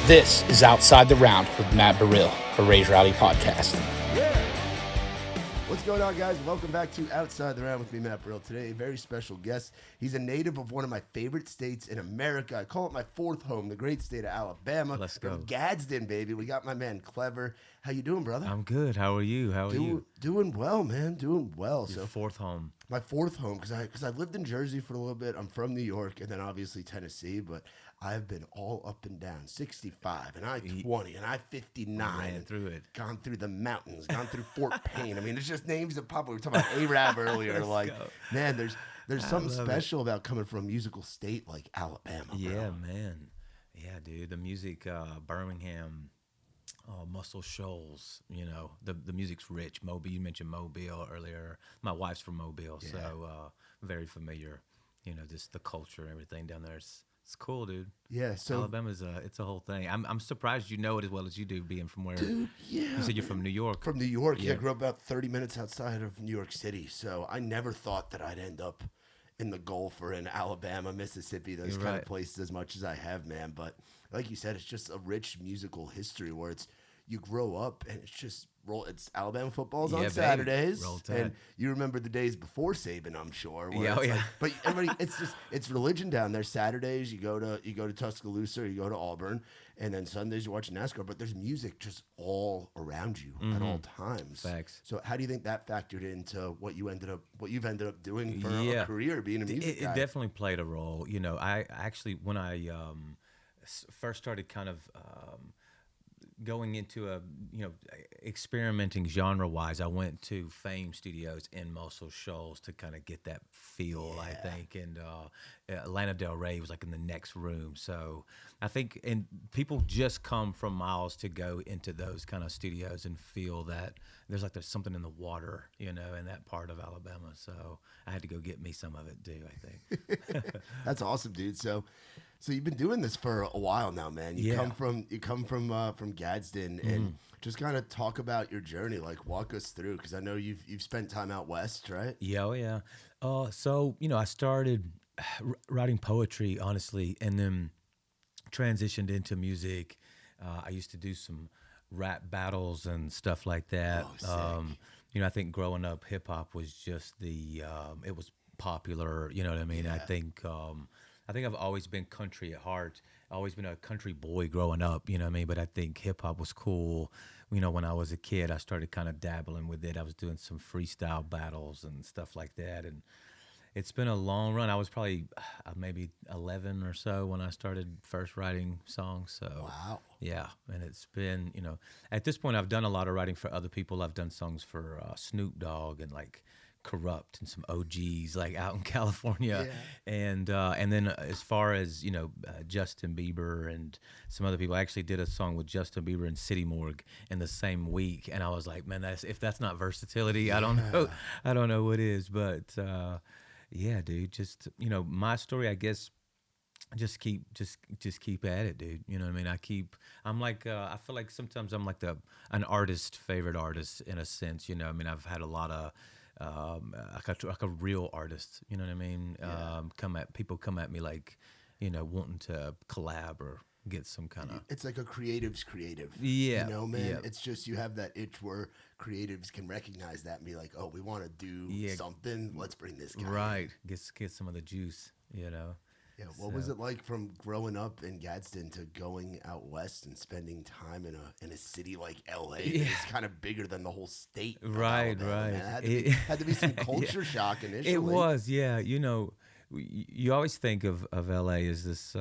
This is Outside the Round with Matt Burrill, a Raise Rowdy podcast. What's going on, guys? Welcome back to Outside the Round with me, Matt Burrill. Today, a very special guest. He's a native of one of my favorite states in America. I call it my fourth home, the great state of Alabama. Let's go. From Gadsden, baby. We got my man, Clever. How you doing, brother? I'm good. How are you? Doing well, man. Doing well. Your fourth home. My fourth home, because I've lived in Jersey for a little bit. I'm from New York, and then obviously Tennessee, but I've been all up and down, 65, and I-20, and I-59. Ran through it. Gone through the mountains, gone through Fort Payne. I mean, it's just names that pop up. We were talking about A-Rab earlier. Man, there's something special about coming from a musical state like Alabama, bro. Yeah, man. Yeah, dude. The music, Birmingham, Muscle Shoals, you know, the music's rich. Mobile, you mentioned Mobile earlier. My wife's from Mobile, so very familiar. You know, just the culture and everything down there. It's cool, dude. Yeah, so Alabama's it's a whole thing. I'm surprised you know it as well as you do, being from where. Dude, yeah. You said you're from New York. From New York, yeah. I grew up about 30 minutes outside of New York City, so I never thought that I'd end up in the Gulf or in Alabama, Mississippi, those kind of places as much as I have, man. But like you said, it's just a rich musical history where you grow up and it's just it's Alabama football's on Saturdays, and you remember the days before Saban, I'm sure. But everybody, it's religion down there. Saturdays you go to Tuscaloosa, or you go to Auburn, and then Sundays you watch NASCAR. But there's music just all around you at all times. Facts. So how do you think that factored into what you've ended up doing for a career, being a music guy? It definitely played a role. You know, I actually when I first started kind of going into experimenting genre-wise, I went to Fame Studios in Muscle Shoals to kind of get that feel, I think. And Lana Del Rey was like in the next room. So I think, and people just come from miles to go into those kind of studios and feel that there's something in the water, you know, in that part of Alabama. So I had to go get me some of it too, I think. That's awesome, dude. So you've been doing this for a while now, man. You come from Gadsden, and just kind of talk about your journey. Like, walk us through, because I know you've spent time out west, right? Yeah. So I started writing poetry, honestly, and then transitioned into music. I used to do some rap battles and stuff like that. Oh, sick. I think growing up, hip hop was just it was popular. You know what I mean? Yeah. I think I've always been country at heart. Always been a country boy growing up, you know what I mean? But I think hip-hop was cool. You know, when I was a kid, I started kind of dabbling with it. I was doing some freestyle battles and stuff like that. And it's been a long run. I was probably maybe 11 or so when I started first writing songs. So, wow. Yeah. And it's been, at this point, I've done a lot of writing for other people. I've done songs for Snoop Dogg and Corrupt and some OGs out in California, and then as far as Justin Bieber and some other people, I actually did a song with Justin Bieber and City Morgue in the same week, and I was like, man, if that's not versatility, I don't know what is. But yeah, dude, just my story, I guess. Just keep at it, dude. You know what I mean? I'm like, I feel like sometimes I'm like an favorite artist in a sense. I mean, I've had a lot of. Like a real artist, you know what I mean? People come at me wanting to collab or get some kind of. It's like a creative's creative. Yeah, man. Yeah. It's just you have that itch where creatives can recognize that and be like, oh, we want to do something. Let's bring this guy. Right, get some of the juice. Yeah, what was it like from growing up in Gadsden to going out west and spending time in a city like LA? It's kind of bigger than the whole state. Right. It had to be some culture shock initially. It was, yeah. You always think of LA as this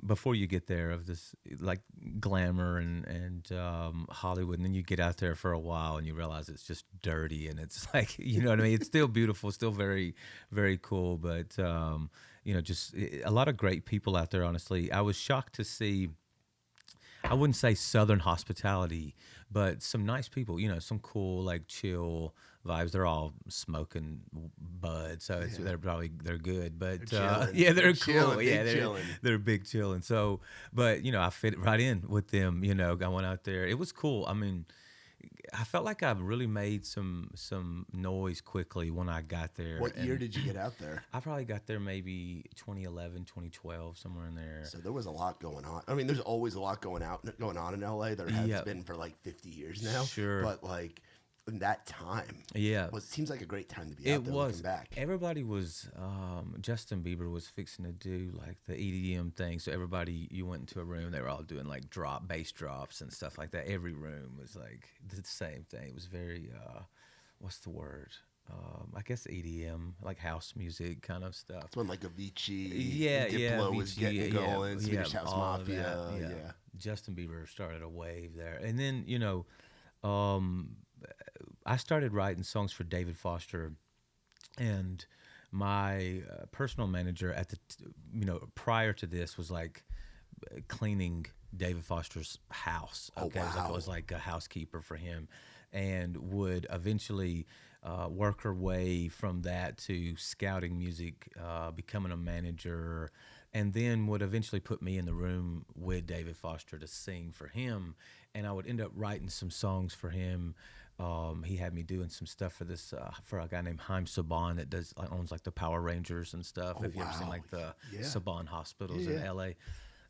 before you get there, of this like glamour and Hollywood, and then you get out there for a while and you realize it's just dirty, and it's like, you know what I mean? It's still beautiful, still very, very cool, but just a lot of great people out there. Honestly, I was shocked to see. I wouldn't say Southern hospitality, but some nice people, some cool, chill vibes. They're all smoking bud, so they're good. But they're cool. They're big chilling. So, but I fit right in with them. I went out there. It was cool. I mean, I felt like I really made some noise quickly when I got there. What year did you get out there? I probably got there maybe 2011, 2012, somewhere in there. So there was a lot going on. I mean, there's always a lot going on in LA. There has been for like 50 years now. Sure. But like in that time, seems like a great time to be out there looking back. Everybody was, Justin Bieber was fixing to do like the EDM thing. So everybody, you went into a room, they were all doing like bass drops and stuff like that. Every room was like the same thing. It was very, what's the word? I guess EDM, like house music kind of stuff. It's when like Avicii, and Diplo was getting going, Swedish House Mafia. Yeah. Justin Bieber started a wave there. And then, I started writing songs for David Foster, and my personal manager at the, prior to this was like cleaning David Foster's house. Okay, Oh, wow. It was like a housekeeper for him, and would eventually work her way from that to scouting music, becoming a manager, and then would eventually put me in the room with David Foster to sing for him, and I would end up writing some songs for him. He had me doing some stuff for this for a guy named Haim Saban that owns like the Power Rangers and stuff. Have you ever seen like the Saban hospitals in LA?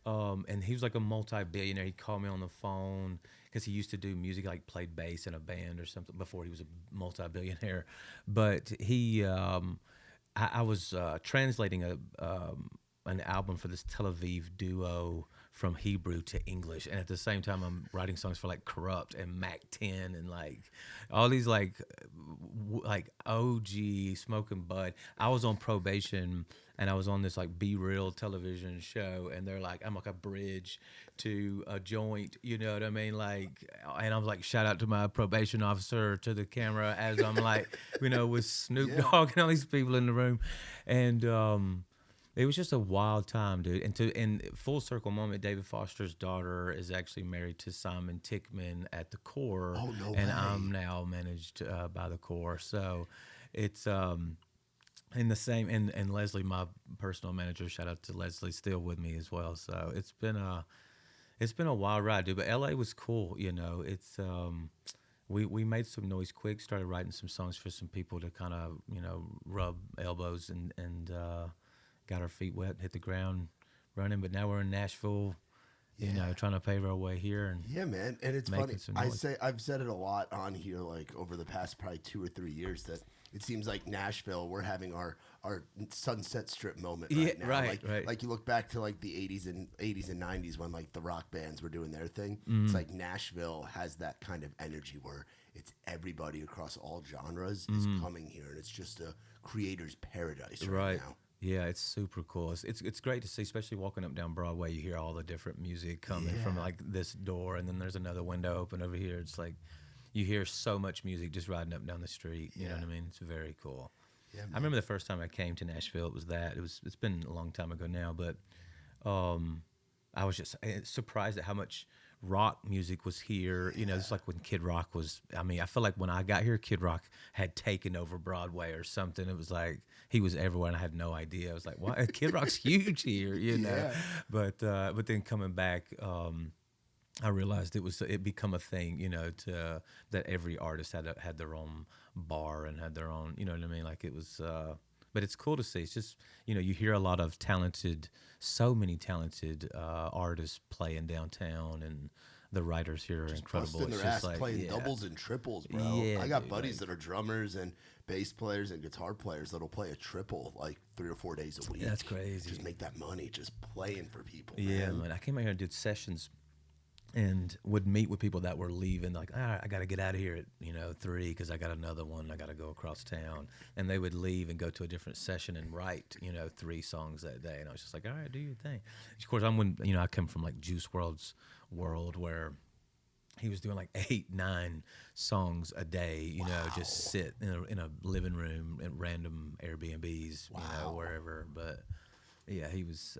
And he was like a multi-billionaire. He'd call me on the phone because he used to do music, like played bass in a band or something before he was a multi-billionaire. But I was translating an album for this Tel Aviv duo from Hebrew to English, and at the same time I'm writing songs for like Corrupt and Mac 10 and like all these like OG Smoking Bud. I was on probation and I was on this like Be Real television show, and they're like, I'm like a bridge to a joint, you know what I mean? Like, and I was like, shout out to my probation officer to the camera as I'm like, with Snoop Dogg and all these people in the room, and it was just a wild time, dude. And full circle moment, David Foster's daughter is actually married to Simon Tickman at the Core. Oh, no and way. I'm now managed by the Core. So it's in the same, and Leslie, my personal manager, shout out to Leslie, still with me as well. So it's been a wild ride, dude. But LA was cool, It's we made some noise quick, started writing some songs for some people to kind of, rub elbows and got our feet wet, hit the ground running. But now we're in Nashville, trying to pave our way here. And yeah, man. And it's funny. I've said it a lot on here, like over the past probably 2 or 3 years, that it seems like Nashville, we're having our Sunset Strip moment right now. Right. Like you look back to like the 80s and 90s when like the rock bands were doing their thing. Mm-hmm. It's like Nashville has that kind of energy where it's everybody across all genres is coming here, and it's just a creator's paradise right now. Yeah, it's super cool. It's great to see, especially walking up down Broadway. You hear all the different music coming from like this door, and then there's another window open over here. It's like you hear so much music just riding up and down the street. You know what I mean? It's very cool. Yeah, I remember the first time I came to Nashville. It's been a long time ago now, but I was just surprised at how much rock music was here. It's like when Kid Rock was, I feel like when I got here, Kid Rock had taken over Broadway or something. It was like he was everywhere and I had no idea. I was like, why? Kid Rock's huge here, Yeah. But then coming back, I realized it become a thing, that every artist had their own bar and had their own, you know what I mean? Like it was, but it's cool to see. It's just, you hear a lot of so many talented artists playing downtown, and the writers here are incredible. Busting It's their just ass like playing doubles and triples, bro. Yeah, I got dude, buddies that are drummers and bass players and guitar players that'll play a triple like 3 or 4 days a week. That's crazy. Just make that money just playing for people. Yeah, man. I came out here and did sessions and would meet with people that were leaving, like, I got to get out of here at 3 because I got another one. I got to go across town, and they would leave and go to a different session and write 3 songs that day. And I was just like, all right, do your thing. Of course, I come from like Juice WRLD's world where he was doing like 8, 9 songs a day. Just sit in a living room at random Airbnbs, wherever. But yeah, he was.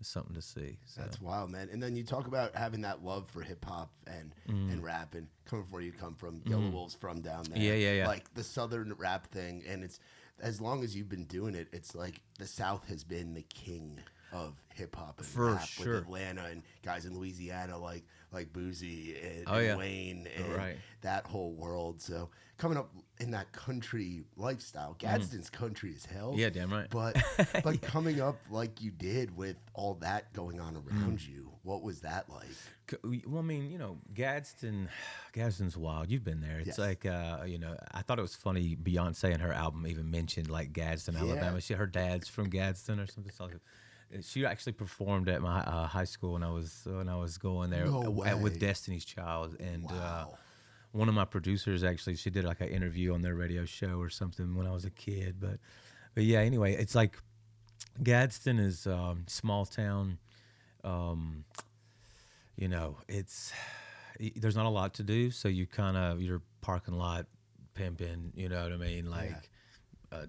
Something to see. So. That's wild, man. And then you talk about having that love for hip hop and rap, and coming from where you come from. Yellow Wolf's from down there. Yeah. Like the Southern rap thing, and it's as long as you've been doing it, it's like the South has been the king of hip hop and For rap sure. with Atlanta and guys in Louisiana like Boozy and, Oh, yeah. Wayne and Right. that whole world. So coming up in that country lifestyle, Gadsden's country as hell. Yeah, damn right. But coming up like you did with all that going on around you, what was that like? Well, I mean, Gadsden's wild. You've been there. It's Yes. like, I thought it was funny. Beyonce in her album even mentioned like Gadsden, Alabama. Her dad's from Gadsden or something. So she actually performed at my high school when I was going there No way. with Destiny's Child, and Wow. one of my producers actually, she did like an interview on their radio show or something when I was a kid. But yeah, anyway, it's like Gadsden is small town. There's not a lot to do, so your parking lot pimping, you know what I mean, like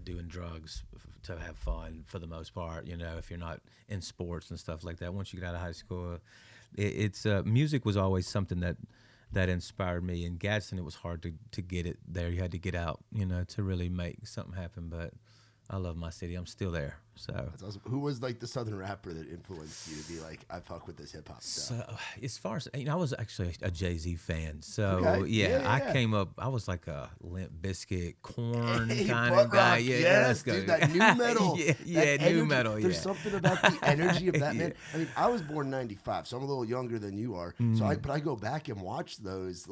doing drugs to have fun for the most part, if you're not in sports and stuff like that. Once you get out of high school, it's music was always something that inspired me. In Gadsden, it was hard to get it there. You had to get out, to really make something happen. But I love my city. I'm still there. So That's awesome. Who was like the Southern rapper that influenced you to be like, I fuck with this hip hop stuff? So as far as I was actually a Jay-Z fan. So Okay. Yeah. I came up. I was like a Limp Bizkit, Corn Hey, kind butt of guy. rock, Yeah, yes, let's go. dude, that new metal. yeah, that new energy. metal. There's Yeah. something about the energy of that man. I mean, I was born '95, so I'm a little younger than you are. So but I go back and watch those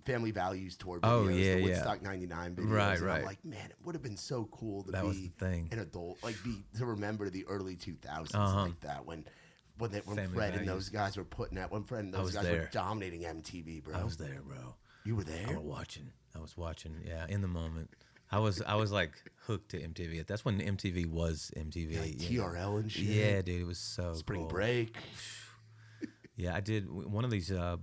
Family Values tour videos, Oh, yeah, the yeah. Woodstock '99 videos. Right, and right. I'm like, man, it would have been so cool to That was be the thing. an adult, like to remember the early 2000s like that when Fred Family and those Values. guys were putting out, when Fred and those was guys were there. dominating MTV, bro. I was there, bro. You were there? I was watching. Yeah, in the moment. I was like hooked to MTV. That's when MTV was MTV. Like you know? TRL and shit. Yeah, dude, it was so Spring cool. Break. Yeah, I did one of these. I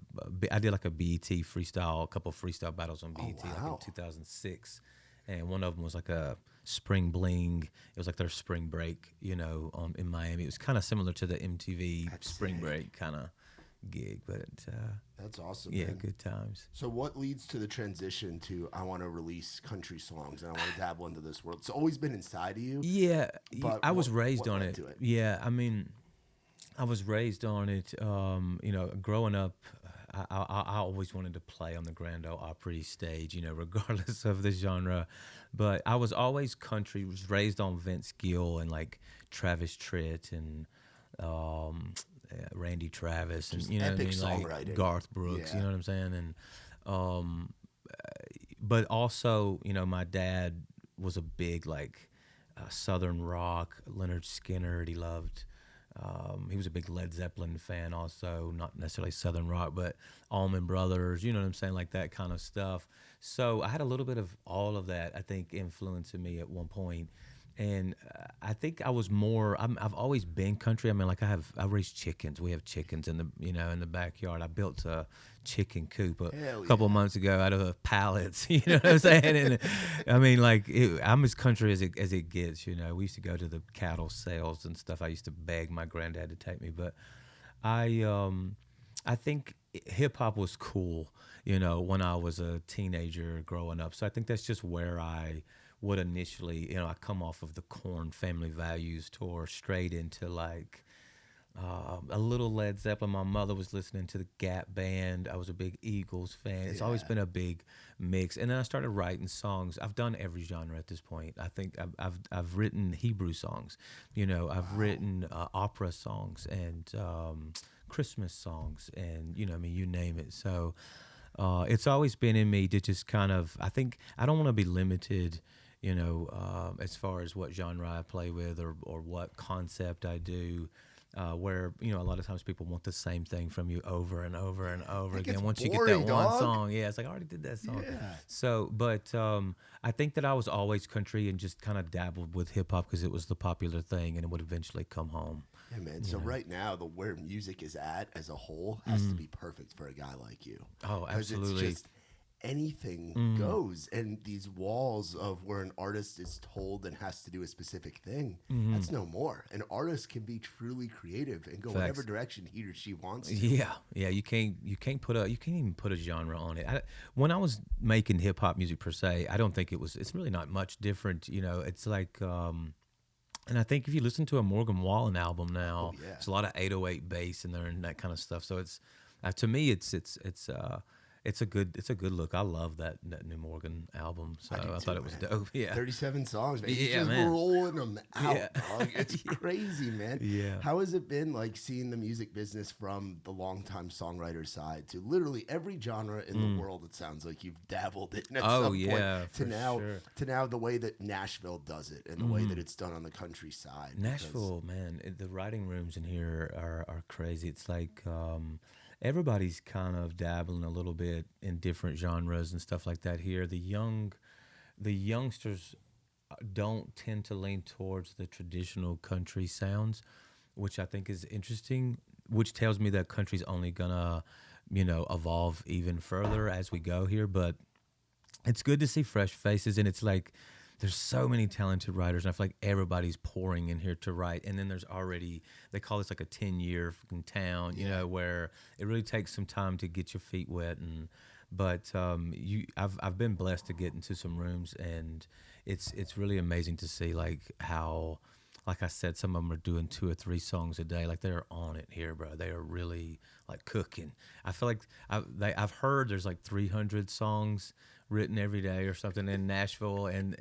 did like a BET freestyle, a couple freestyle battles on BET like wow. in 2006, and one of them was like a Spring Bling. It was like their Spring Break, in Miami. It was kind of similar to the MTV Spring sick. Break kind of gig, but That's awesome. yeah, man. good times. So what leads to the transition to I want to release country songs and I want to dabble into this world? It's always been inside of you. Yeah, But I was what raised on led it. to it? Yeah, I mean, I was raised on it. Growing up, I always wanted to play on the Grand Ole Opry stage, regardless of the genre. But I was always country. Was raised on Vince Gill and like Travis Tritt and Randy Travis and Just what I epic mean, like songwriting. Garth Brooks. Yeah. You know what I'm saying? And but also, my dad was a big like Southern rock, Leonard Skinner. He loved. He was a big Led Zeppelin fan also, not necessarily Southern rock, but Allman Brothers, you know what I'm saying, like that kind of stuff. So I had a little bit of all of that, I think, influencing me at one point. And I think I was more. I've always been country. I mean, like I raised chickens. We have chickens in the in the backyard. I built a chicken coop a couple of months ago out of pallets. You know what I'm saying? And I mean, like I'm as country as it gets. We used to go to the cattle sales and stuff. I used to beg my granddad to take me, but I think hip hop was cool. When I was a teenager growing up. So I think that's just where I would initially, I come off of the Korn Family Values tour straight into like a little Led Zeppelin. My mother was listening to the Gap Band. I was a big Eagles fan. It's always been a big mix. And then I started writing songs. I've done every genre at this point. I think I've written Hebrew songs. I've written opera songs and Christmas songs and you name it. So it's always been in me to just kind of. I think I don't want to be limited. As far as what genre I play with or what concept I do, where, a lot of times people want the same thing from you over and over and over again. Once you get that one song, it's like, I already did that song. Yeah. So, but I think that I was always country and just kind of dabbled with hip hop because it was the popular thing and it would eventually come home. Yeah, man. So right now, where music is at as a whole has to be perfect for a guy like you. Oh, 'Cause absolutely. It's just anything goes, and these walls of where an artist is told and has to do a specific thing, that's no more. An artist can be truly creative and go whatever direction he or she wants to. Yeah. You can't even put a genre on it. When I was making hip hop music per se, I don't think it's really not much different. It's like And I think if you listen to a Morgan Wallen album now, yeah. there's a lot of 808 bass in there and that kind of stuff. So it's to me, it's a good look. I love that new Morgan album. So I thought it was dope. Yeah, 37 songs, man. He's Yeah, just man. rolling them out, Yeah. dog. It's crazy, man. Yeah. How has it been like seeing the music business from the longtime songwriter side to literally every genre in the world? It sounds like you've dabbled in at some point. For sure. To now the way that Nashville does it and the way that it's done on the countryside. Nashville, man, the writing rooms in here are crazy. It's like everybody's kind of dabbling a little bit in different genres and stuff like that here. The youngsters don't tend to lean towards the traditional country sounds, which I think is interesting, which tells me that country's only gonna, evolve even further as we go here. But it's good to see fresh faces, and it's like there's so many talented writers, and I feel like everybody's pouring in here to write. And then there's already, they call this like a 10-year fucking town, where it really takes some time to get your feet wet. But I've been blessed to get into some rooms, and it's really amazing to see like how, like I said, some of them are doing 2 or 3 songs a day. Like they're on it here, bro. They are really like cooking. I feel like I've heard there's like 300 songs written every day or something in Nashville, and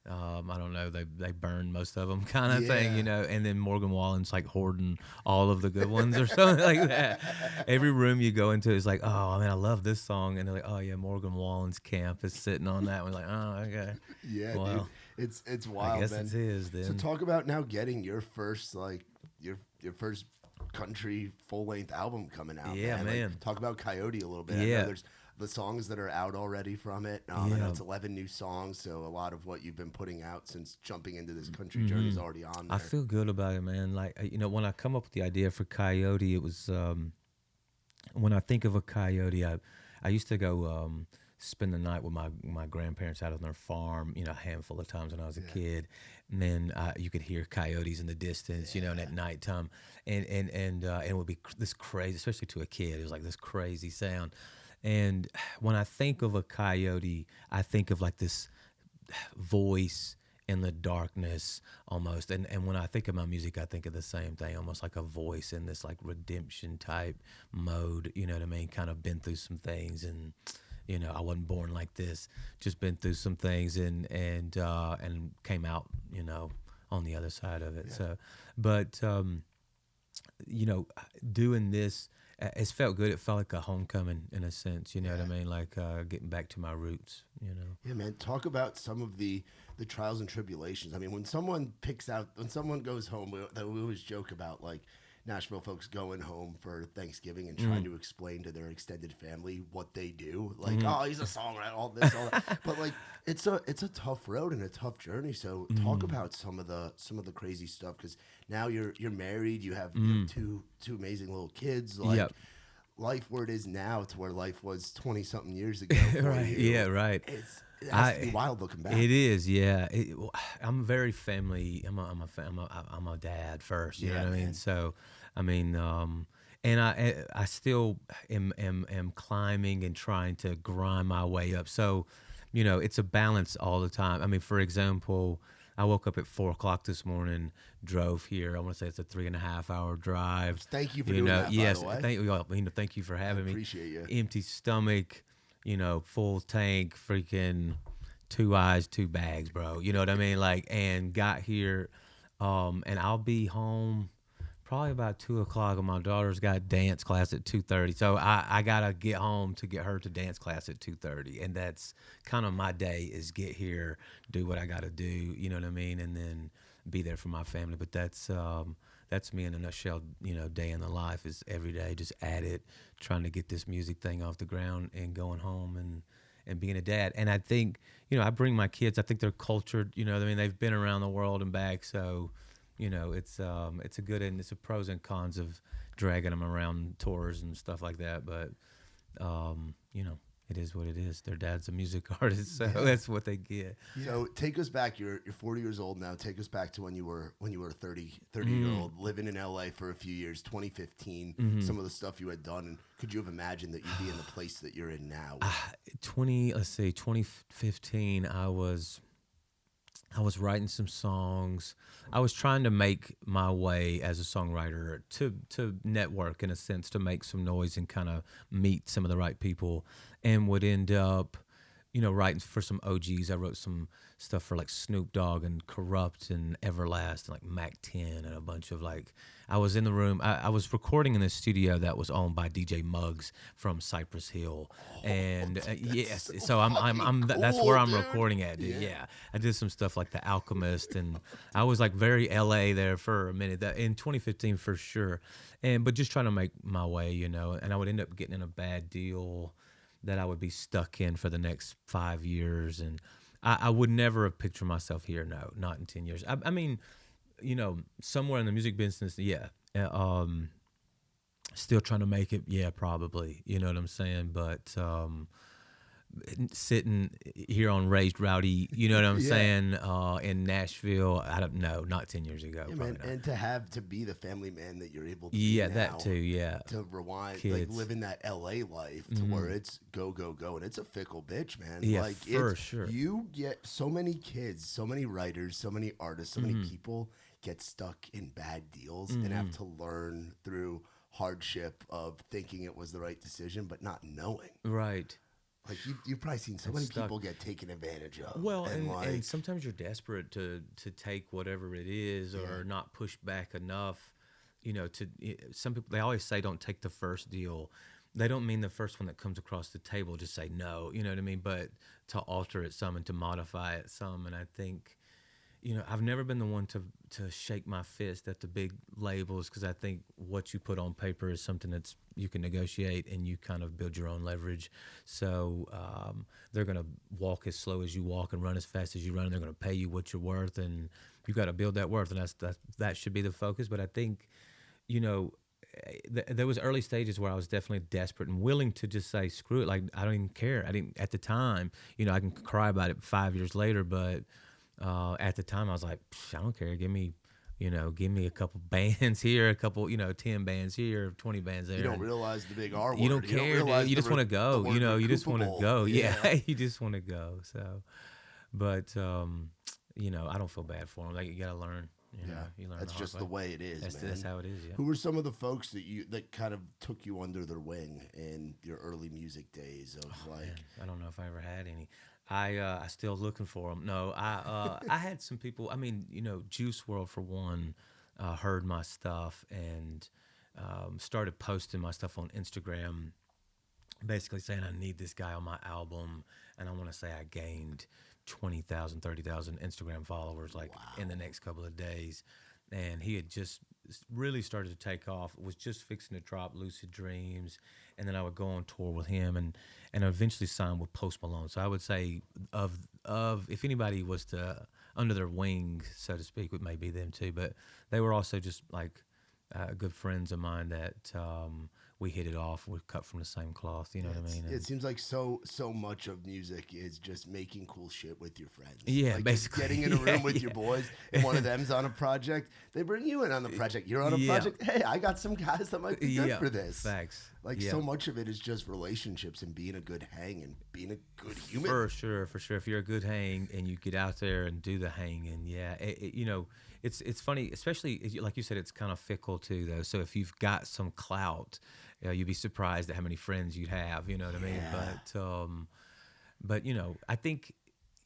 I don't know, they burn most of them kind of thing, and then Morgan Wallen's like hoarding all of the good ones or something like that. Every room you go into is like, oh man, I love this song, and they're like, oh yeah, Morgan Wallen's camp is sitting on that one. Like, oh okay, Yeah, well, dude. It's wild, I guess man. it is then. So talk about now getting your first your first country full length album coming out. Yeah, man. Like, talk about Coyote a little bit. Yeah. I know there's the songs that are out already from it. I know it's 11 new songs, so a lot of what you've been putting out since jumping into this country journey is already on there. I feel good about it, man. Like, when I come up with the idea for Coyote, it was when I think of a coyote, I used to go spend the night with my grandparents out on their farm, a handful of times when I was a kid, and then you could hear coyotes in the distance, and at nighttime, and it would be this crazy, especially to a kid. It was like this crazy sound. And when I think of a coyote, I think of like this voice in the darkness almost. And when I think of my music, I think of the same thing, almost like a voice in this like redemption type mode, you know what I mean? Kind of been through some things, and I wasn't born like this, just been through some things and came out, on the other side of it. Yeah. So, but, doing this, it's felt good. It felt like a homecoming in a sense, you know what I mean? Like getting back to my roots, Yeah, man. Talk about some of the trials and tribulations. I mean, when someone goes home, we always joke about like Nashville folks going home for Thanksgiving and trying to explain to their extended family what they do. Like, oh, he's a songwriter, all this, all that. But like, it's a tough road and a tough journey. So talk about some of the crazy stuff, because now you're married, you have two amazing little kids. Like, life where it is now to where life was 20 something years ago. Right. Yeah. Right. It has to be wild looking back. It is, yeah. I'm very family. I'm a dad first. You know what I mean? So, I mean, and I still am climbing and trying to grind my way up. So, it's a balance all the time. I mean, for example, I woke up at 4:00 this morning, drove here. I want to say it's a 3.5 hour drive. Thank you for doing that. Yes, by the way. Thank you for having me. Appreciate you. Empty stomach. Full tank, freaking 2 eyes, 2 bags, bro. You know what I mean? Like, and got here, and I'll be home probably about 2:00, and my daughter's got dance class at 2:30. So I gotta get home to get her to dance class at 2:30, and that's kind of my day, is get here, do what I gotta do. You know what I mean? And then be there for my family. But that's me in a nutshell. Day in the life is every day, just at it, trying to get this music thing off the ground and going home and being a dad. And I think, I bring my kids, I think they're cultured, I mean, they've been around the world and back. So, it's a good, and it's a pros and cons of dragging them around tours and stuff like that. But, it is what it is. Their dad's a music artist, so that's what they get. So take us back. You're 40 years old now. Take us back to when you were a 30-year-old living in LA for a few years. 2015. Some of the stuff you had done, and could you have imagined that you'd be in the place that you're in now? 2015. I was I was writing some songs. I was trying to make my way as a songwriter to network in a sense, to make some noise and kind of meet some of the right people, and would end up, writing for some OGs. I wrote some stuff for like Snoop Dogg and Corrupt and Everlast and like Mac 10 and a bunch of like. I was in the room. I was recording in this studio that was owned by DJ Muggs from Cypress Hill, and yes, so I'm that's where I'm dude. recording at, dude. Yeah, I did some stuff like The Alchemist, and I was like very LA there for a minute. That in 2015 for sure, but just trying to make my way, and I would end up getting in a bad deal that I would be stuck in for the next 5 years, and I would never have pictured myself here. No, not in 10 years. I mean, somewhere in the music business, yeah. Still trying to make it, yeah, probably. You know what I'm saying? But sitting here on Raised Rowdy, you know what I'm saying, in Nashville, I don't know, not 10 years ago. Yeah, probably man, not. and to be the family man that you're able to Yeah, be that now, too, yeah. to rewind, Kids. like living that LA life to where it's go, go, go, and it's a fickle bitch, man. Yeah, like, for sure. You get so many kids, so many writers, so many artists, so many people get stuck in bad deals and have to learn through hardship of thinking it was the right decision, but not knowing. Right. Like you've probably seen so many stuck. people get taken advantage of. Well, and and sometimes you're desperate to take whatever it is, or not push back enough. Some people, they always say don't take the first deal. They don't mean the first one that comes across the table. Just say no. You know what I mean? But to alter it some and to modify it some. And I think, I've never been the one to shake my fist at the big labels, because I think what you put on paper is something that's you can negotiate, and you kind of build your own leverage. So they're going to walk as slow as you walk and run as fast as you run, and they're going to pay you what you're worth, and you've got to build that worth, and that should be the focus. But I think, there was early stages where I was definitely desperate and willing to just say, screw it. Like, I don't even care. I didn't, at the time, I can cry about it 5 years later, but at the time I was like, I don't care. Give me a couple bands here, a couple, 10 bands here, 20 bands there. You don't realize the big R word. You don't care, dude. You just want to go. You just want to go. Yeah. You just want to go. So, but I don't feel bad for them. Like, you got to learn. You learn. That's just the way it is, man. That's how it is. Yeah. Who were some of the folks that kind of took you under their wing in your early music days of like? Man, I don't know if I ever had any. I still looking for them. No, I had some people. I mean, Juice WRLD for one, heard my stuff and started posting my stuff on Instagram, basically saying I need this guy on my album, and I want to say I gained 20,000, 30,000 Instagram followers in the next couple of days, and he had just really started to take off. Was just fixing to drop Lucid Dreams, and then I would go on tour with him, and eventually sign with Post Malone. So I would say of if anybody was to under their wing, so to speak, it may be them too. But they were also just like good friends of mine that we hit it off. We're cut from the same cloth. You know what I mean? It seems like so much of music is just making cool shit with your friends. Yeah, like basically. Getting in a room with your boys, and one of them's on a project. They bring you in on the project. You're on a project. Hey, I got some guys that might be good for this. Facts. Like so much of it is just relationships and being a good hang and being a good human. For sure. If you're a good hang and you get out there and do the hang, and it's funny, especially like you said, it's kind of fickle too, though. So if you've got some clout, you'd be surprised at how many friends you'd have. You know what I mean? But I think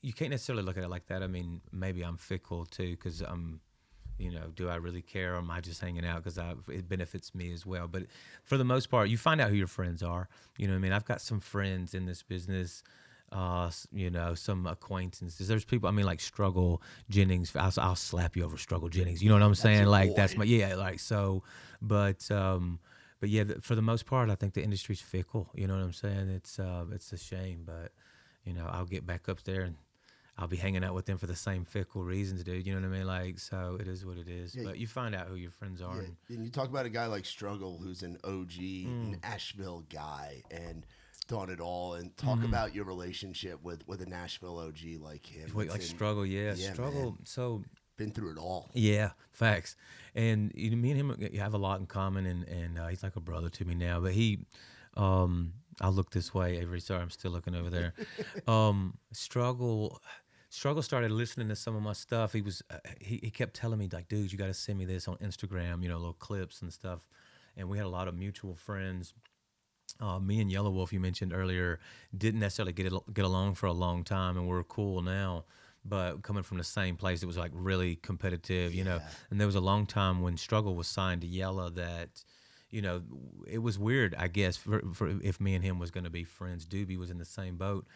you can't necessarily look at it like that. I mean, maybe I'm fickle too, because I'm. Do I really care, or am I just hanging out because it benefits me as well? But for the most part, you find out who your friends are. You know what I mean? I've got some friends in this business, some acquaintances. There's people, I mean, like Struggle Jennings. I'll slap you over Struggle Jennings. You know what I'm saying? Like, that's my, like, so, but yeah, for the most part, I think the industry's fickle. You know what I'm saying? It's a shame, but, I'll get back up there and I'll be hanging out with them for the same fickle reasons, dude. You know what I mean? Like, so it is what it is. Yeah, but you find out who your friends are. Yeah. And you talk about a guy like Struggle, who's an OG Nashville guy, and done it all. And talk about your relationship with a Nashville OG like him. Struggle, Struggle. Man. So been through it all. Yeah, facts. And me and him have a lot in common, and he's like a brother to me now. But he. I'll look this way, Avery. Sorry, I'm still looking over there. Struggle Struggle started listening to some of my stuff. He kept telling me like, dude, you got to send me this on Instagram, little clips and stuff. And we had a lot of mutual friends. Me and Yellow Wolf, you mentioned earlier, didn't necessarily get along for a long time, and we're cool now. But coming from the same place, it was like really competitive, And there was a long time when Struggle was signed to Yella that, it was weird, I guess, for if me and him was going to be friends. Doobie was in the same boat.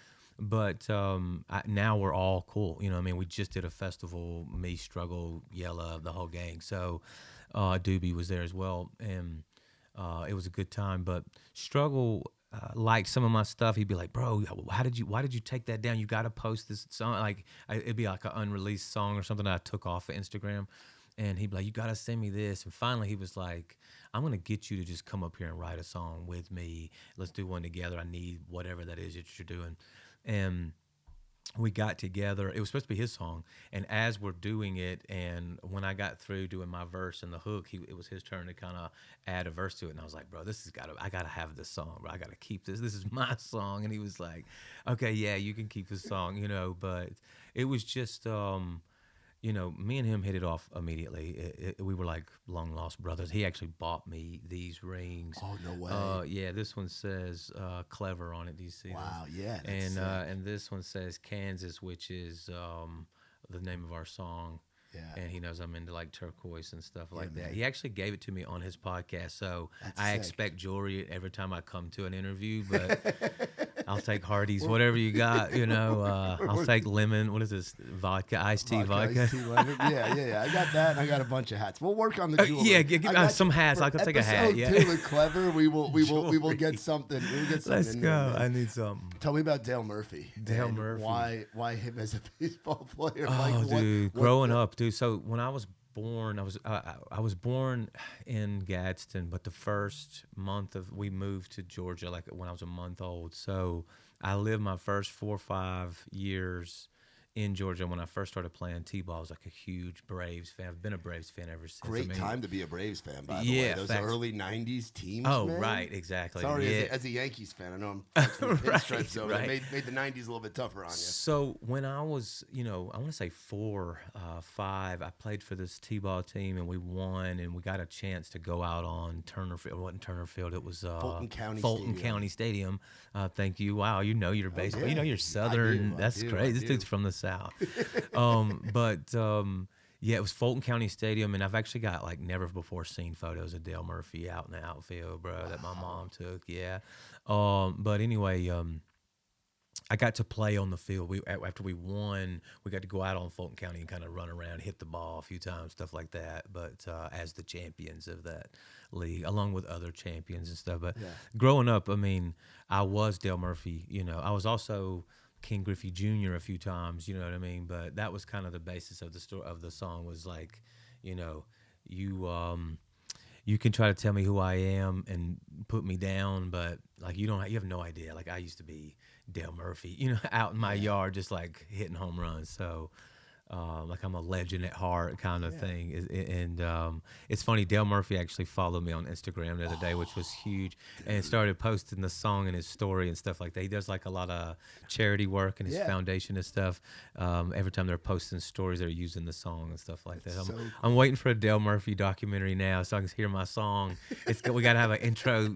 But now we're all cool. We just did a festival, me, Struggle, Yella, the whole gang. So Doobie was there as well. And it was a good time. But Struggle liked some of my stuff. He'd be like, bro, why did you take that down? You got to post this song. Like, it'd be like an unreleased song or something that I took off of Instagram. And he'd be like, you got to send me this. And finally he was like, I'm going to get you to just come up here and write a song with me. Let's do one together. I need whatever that is that you're doing. And we got together. It was supposed to be his song. And as we're doing it, and when I got through doing my verse and the hook, it was his turn to kind of add a verse to it. And I was like, bro, I got to have this song, bro. I got to keep this. This is my song. And he was like, okay, yeah, you can keep this song, But it was just, me and him hit it off immediately. We were like long lost brothers. He actually bought me these rings. Oh, no way. Yeah, this one says Clever on it. Do you see wow, that? yeah. And this one says Kansas, which is the name of our song. Yeah. And he knows I'm into like turquoise and stuff like that. He actually gave it to me on his podcast. So I expect jewelry every time I come to an interview, but I'll take Hardee's, whatever you got, I'll take lemon. What is this? Vodka, iced tea vodka. Iced tea, lemon. Yeah. I got that, and I got a bunch of hats. We'll work on the jewelry. Yeah, give me some hats. I can take a hat. Yeah. Episode 2 with Clever, we will get something. We'll get something. Let's go. I need something. Tell me about Dale Murphy. Dale Murphy. Why him as a baseball player? Oh, dude, growing up, dude. So when I was born, I was born in Gadsden, but the first month we moved to Georgia, like when I was a month old. So I lived my first 4 or 5 years in Georgia. When I first started playing T-ball, I was like a huge Braves fan. I've been a Braves fan ever since. Great time to be a Braves fan, by the way. Those early 90s teams, Oh, man. Right, exactly. Sorry, as a Yankees fan, I know I'm touching the pinstripes over. Right. It made the 90s a little bit tougher on you. So when I was, I want to say 4, 5, I played for this T-ball team, and we won, and we got a chance to go out on Turner Field. It wasn't Turner Field. It was Fulton County Stadium. Thank you. Wow, your baseball. Yeah. You're Southern. That's crazy. This dude's from the South. Yeah, it was Fulton County Stadium, and I've actually got like never before seen photos of Dale Murphy out in the outfield, bro, that my mom took. Yeah. But anyway, I got to play on the field. After we won, we got to go out on Fulton County and kind of run around, hit the ball a few times, stuff like that. But as the champions of that league, along with other champions and stuff. But growing up, I was Dale Murphy. I was also King Griffey Jr. a few times, you know what I mean? But that was kind of the basis of the story of the song, was like, you can try to tell me who I am and put me down, but like you have no idea. Like I used to be Dale Murphy, out in my yard just like hitting home runs. So like I'm a legend at heart kind of thing. And it's funny, Dale Murphy actually followed me on Instagram the other day, which was huge, and started posting the song and his story and stuff like that. He does like a lot of charity work and his foundation and stuff. Every time they're posting stories, they're using the song and stuff like that. I'm waiting for a Dale Murphy documentary now so I can hear my song. We got to have an intro,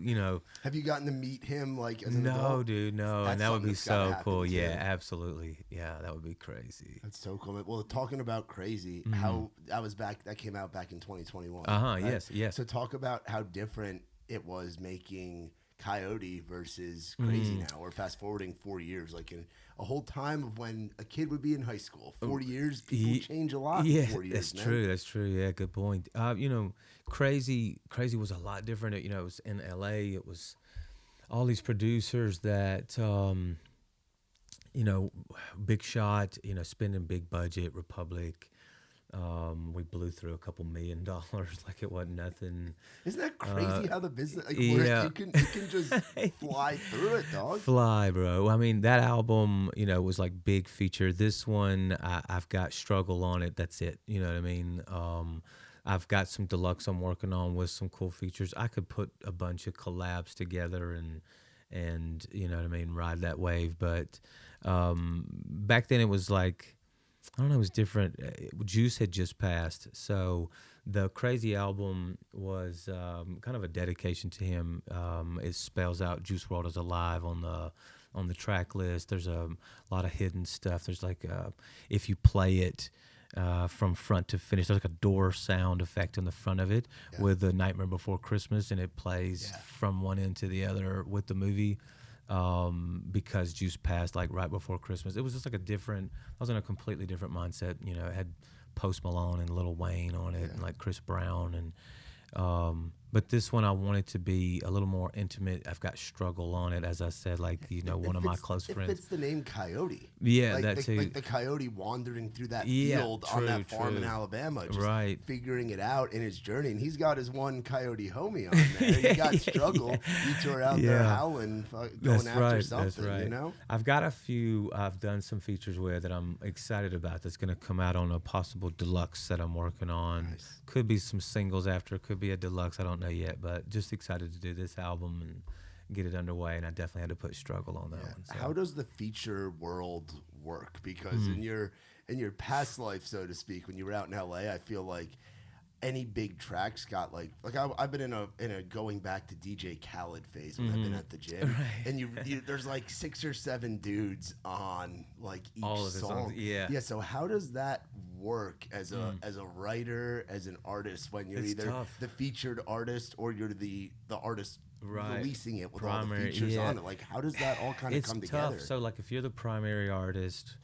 Have you gotten to meet him as an No, adult? dude, no. And that would be so cool. Yeah, absolutely. Yeah, that would be crazy. That's so cool. Well, talking about crazy, how that came out back in 2021. Right? Yes. So talk about how different it was making Coyote versus Crazy now. We're fast forwarding 4 years, like in a whole time of when a kid would be in high school. 40 years, people change a lot in 4 years. That's true. Yeah, good point. Crazy was a lot different. It was in LA. It was all these producers that Big Shot, spending big budget, Republic. We blew through a couple $1 million like it wasn't nothing. Isn't that crazy how the business, you can just fly through it, dog? Fly, bro. That album, was like big feature. This one, I've got Struggle on it. That's it. You know what I mean? I've got some deluxe I'm working on with some cool features. I could put a bunch of collabs together and you know what I mean, ride that wave. But back then it was like, I don't know, it was different. Juice had just passed, so the Crazy album was kind of a dedication to him. It spells out Juice WRLD is alive on the track list. There's a lot of hidden stuff. There's like if you play it from front to finish, there's like a door sound effect on the front of it with the Nightmare Before Christmas, and it plays from one end to the other with the movie. Because Juice passed like right before Christmas. It was just like I was in a completely different mindset. You know, it had Post Malone and Lil Wayne on it, and like Chris Brown, and but this one I wanted to be a little more intimate. I've got Struggle on it, as I said, like, you know, one of my close friends. It fits the name Coyote. Yeah, like that too. Like the coyote wandering through that field on that farm in Alabama, just figuring it out in his journey. And he's got his one coyote homie on there. You got Struggle. You two are out there howling, going after something, you know? I've got a few I've done some features with that I'm excited about that's going to come out on a possible deluxe that I'm working on. Nice. Could be some singles after, could be a deluxe, I don't know yet, but just excited to do this album and get it underway, and I definitely had to put Struggle on that one. So. How does the feature world work? Because in your past life, so to speak, when you were out in LA, I feel like any big tracks got like I've been in a going back to DJ Khaled phase when I've been at the gym, and you there's like 6 or 7 dudes on like each all of the song. songs. Yeah. So how does that work as a writer, as an artist, when you're either the featured artist or you're the artist releasing it with primary, all the features on it? Like, how does that all kind of come together? So like if you're the primary artist,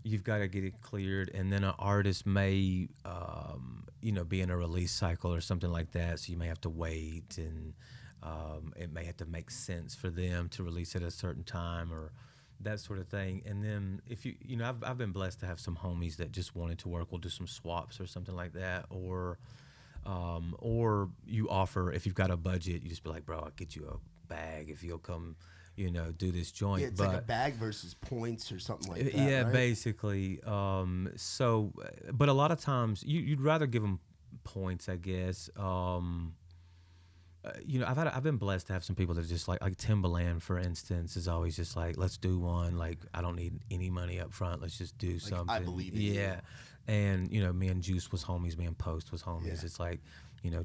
you've got to get it cleared, and then an artist may be in a release cycle or something like that, so you may have to wait, and it may have to make sense for them to release it at a certain time or that sort of thing. And then if I've been blessed to have some homies that just wanted to work. We'll do some swaps or something like that, or you offer, if you've got a budget, you just be like, bro, I'll get you a bag if you'll come, do this joint. Yeah, it's like a bag versus points or something like that. Yeah, right? basically. But a lot of times you'd rather give them points, I guess. I've been blessed to have some people that are just like Timbaland, for instance, is always just like, let's do one. Like, I don't need any money up front. Let's just do something. I believe in you. And me and Juice was homies. Me and Post was homies. Yeah. It's like,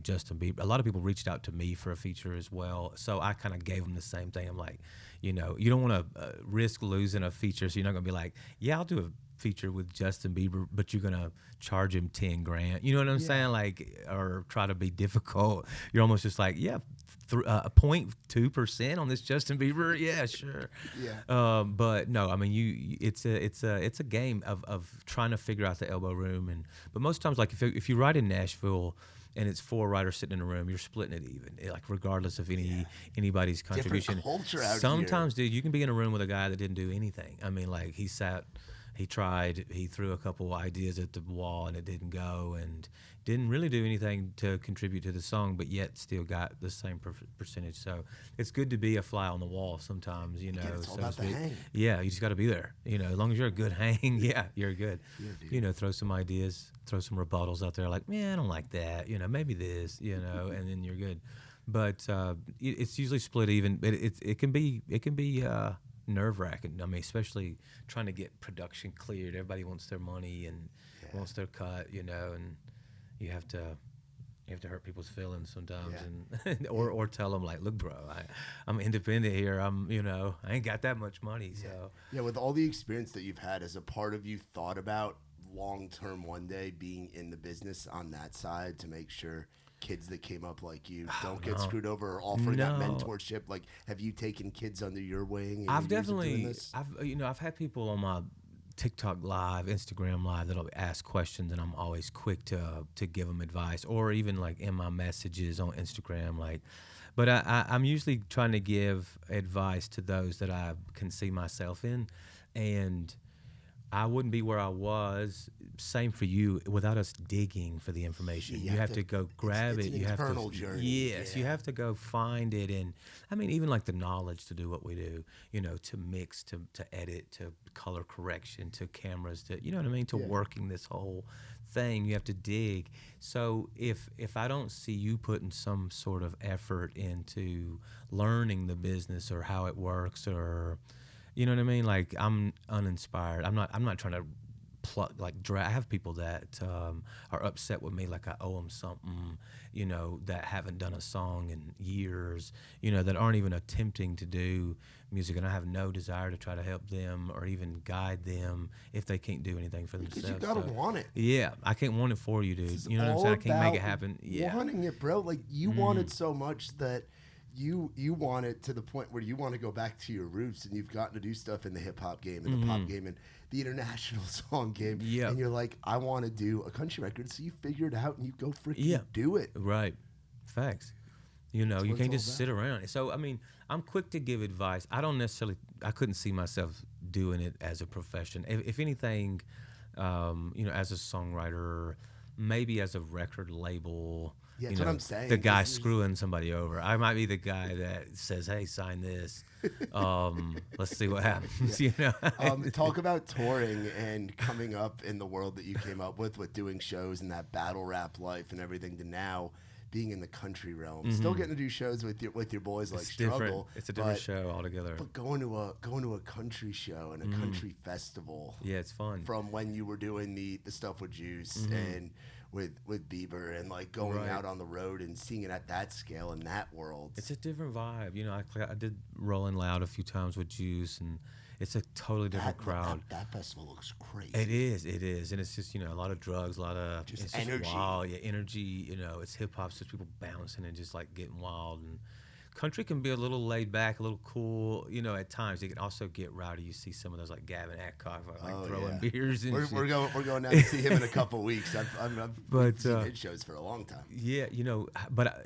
Justin Bieber. A lot of people reached out to me for a feature as well. So I kind of gave them the same thing. I'm like, you don't want to risk losing a feature. So you're not going to be like, yeah, I'll do a feature with Justin Bieber, but you're going to charge him $10,000. You know what I'm saying? Like, or try to be difficult. You're almost just like, yeah, 0.2% on this Justin Bieber. Yeah, sure. Yeah. But no, I mean, it's a game of trying to figure out the elbow room. But most times, like if you write in Nashville, and it's 4 writers sitting in a room, you're splitting it even, like regardless of anybody's contribution. Different culture out Sometimes, dude, you can be in a room with a guy that didn't do anything. I mean, like he tried, he threw a couple ideas at the wall and it didn't go, and didn't really do anything to contribute to the song, but yet still got the same percentage. So it's good to be a fly on the wall sometimes, It's all about the hang. Yeah, you just got to be there. As long as you're a good hang, you're good. Yeah, Throw some ideas, throw some rebuttals out there, like, man, I don't like that. Maybe this, and then you're good. But it's usually split even. But it can be nerve-wracking. I mean, especially trying to get production cleared. Everybody wants their money and wants their cut, and you have to hurt people's feelings sometimes, and or tell them like, look, bro, I'm independent here. I ain't got that much money. So with all the experience that you've had, as a part of you thought about long-term one day being in the business on that side to make sure kids that came up like you don't get screwed over, or offering that mentorship? Like, have you taken kids under your wing? I've had people on my TikTok live, Instagram live, that'll ask questions, and I'm always quick to give them advice, or even like in my messages on Instagram, like. But I'm usually trying to give advice to those that I can see myself in, and I wouldn't be where I was. Same for you, without us digging for the information. You have to go grab it. It's an internal journey. Yes, you have to go find it. And I mean, even like the knowledge to do what we do, to mix, to edit, to color correction, to cameras, to, you know what I mean, to working this whole thing, you have to dig. So if I don't see you putting some sort of effort into learning the business or how it works, or you know what I mean? Like, I'm uninspired. I'm not trying to I have people that are upset with me, like I owe them something, that haven't done a song in years, that aren't even attempting to do music, and I have no desire to try to help them or even guide them if they can't do anything for themselves. Because you gotta want it. Yeah, I can't want it for you, dude. You know what I'm saying? I can't make it happen. Yeah, wanting it, bro. Like you want it so much that you want it to the point where you want to go back to your roots, and you've gotten to do stuff in the hip hop game and the pop game and the international song game. Yeah, and you're like, I want to do a country record, so you figure it out and you go freaking do it. Right, facts. You can't just sit around. So, I mean, I'm quick to give advice. I couldn't see myself doing it as a profession. If anything, as a songwriter, maybe as a record label. Yeah, that's what I'm saying. The guy screwing somebody over. I might be the guy that says, hey, sign this. Let's see what happens, Talk about touring and coming up in the world that you came up with doing shows and that battle rap life and everything, to now being in the country realm, still getting to do shows with your boys like Struggle. Different. It's a different show altogether. But going to a country show and a country festival. Yeah, it's fun. From when you were doing the stuff with Juice and with Bieber, and like going out on the road and seeing it at that scale in that world. It's a different vibe. I did Rolling Loud a few times with Juice, and it's a totally different crowd. That festival looks crazy. It is, and it's just a lot of drugs, a lot of just energy. Just wild, energy. It's hip hop, so it's people bouncing and just like getting wild. And country can be a little laid back, a little cool. At times it can also get rowdy. You see some of those like Gavin Adcock throwing beers. And we're going down to see him in a couple weeks. I've seen his shows for a long time. Yeah, but.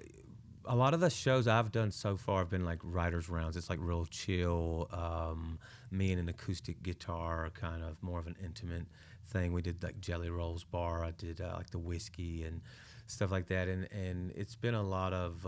A lot of the shows I've done so far have been like writers' rounds. It's like real chill, me and an acoustic guitar, kind of more of an intimate thing. We did like Jelly Rolls Bar. I did like the whiskey and stuff like that. And it's been a lot of,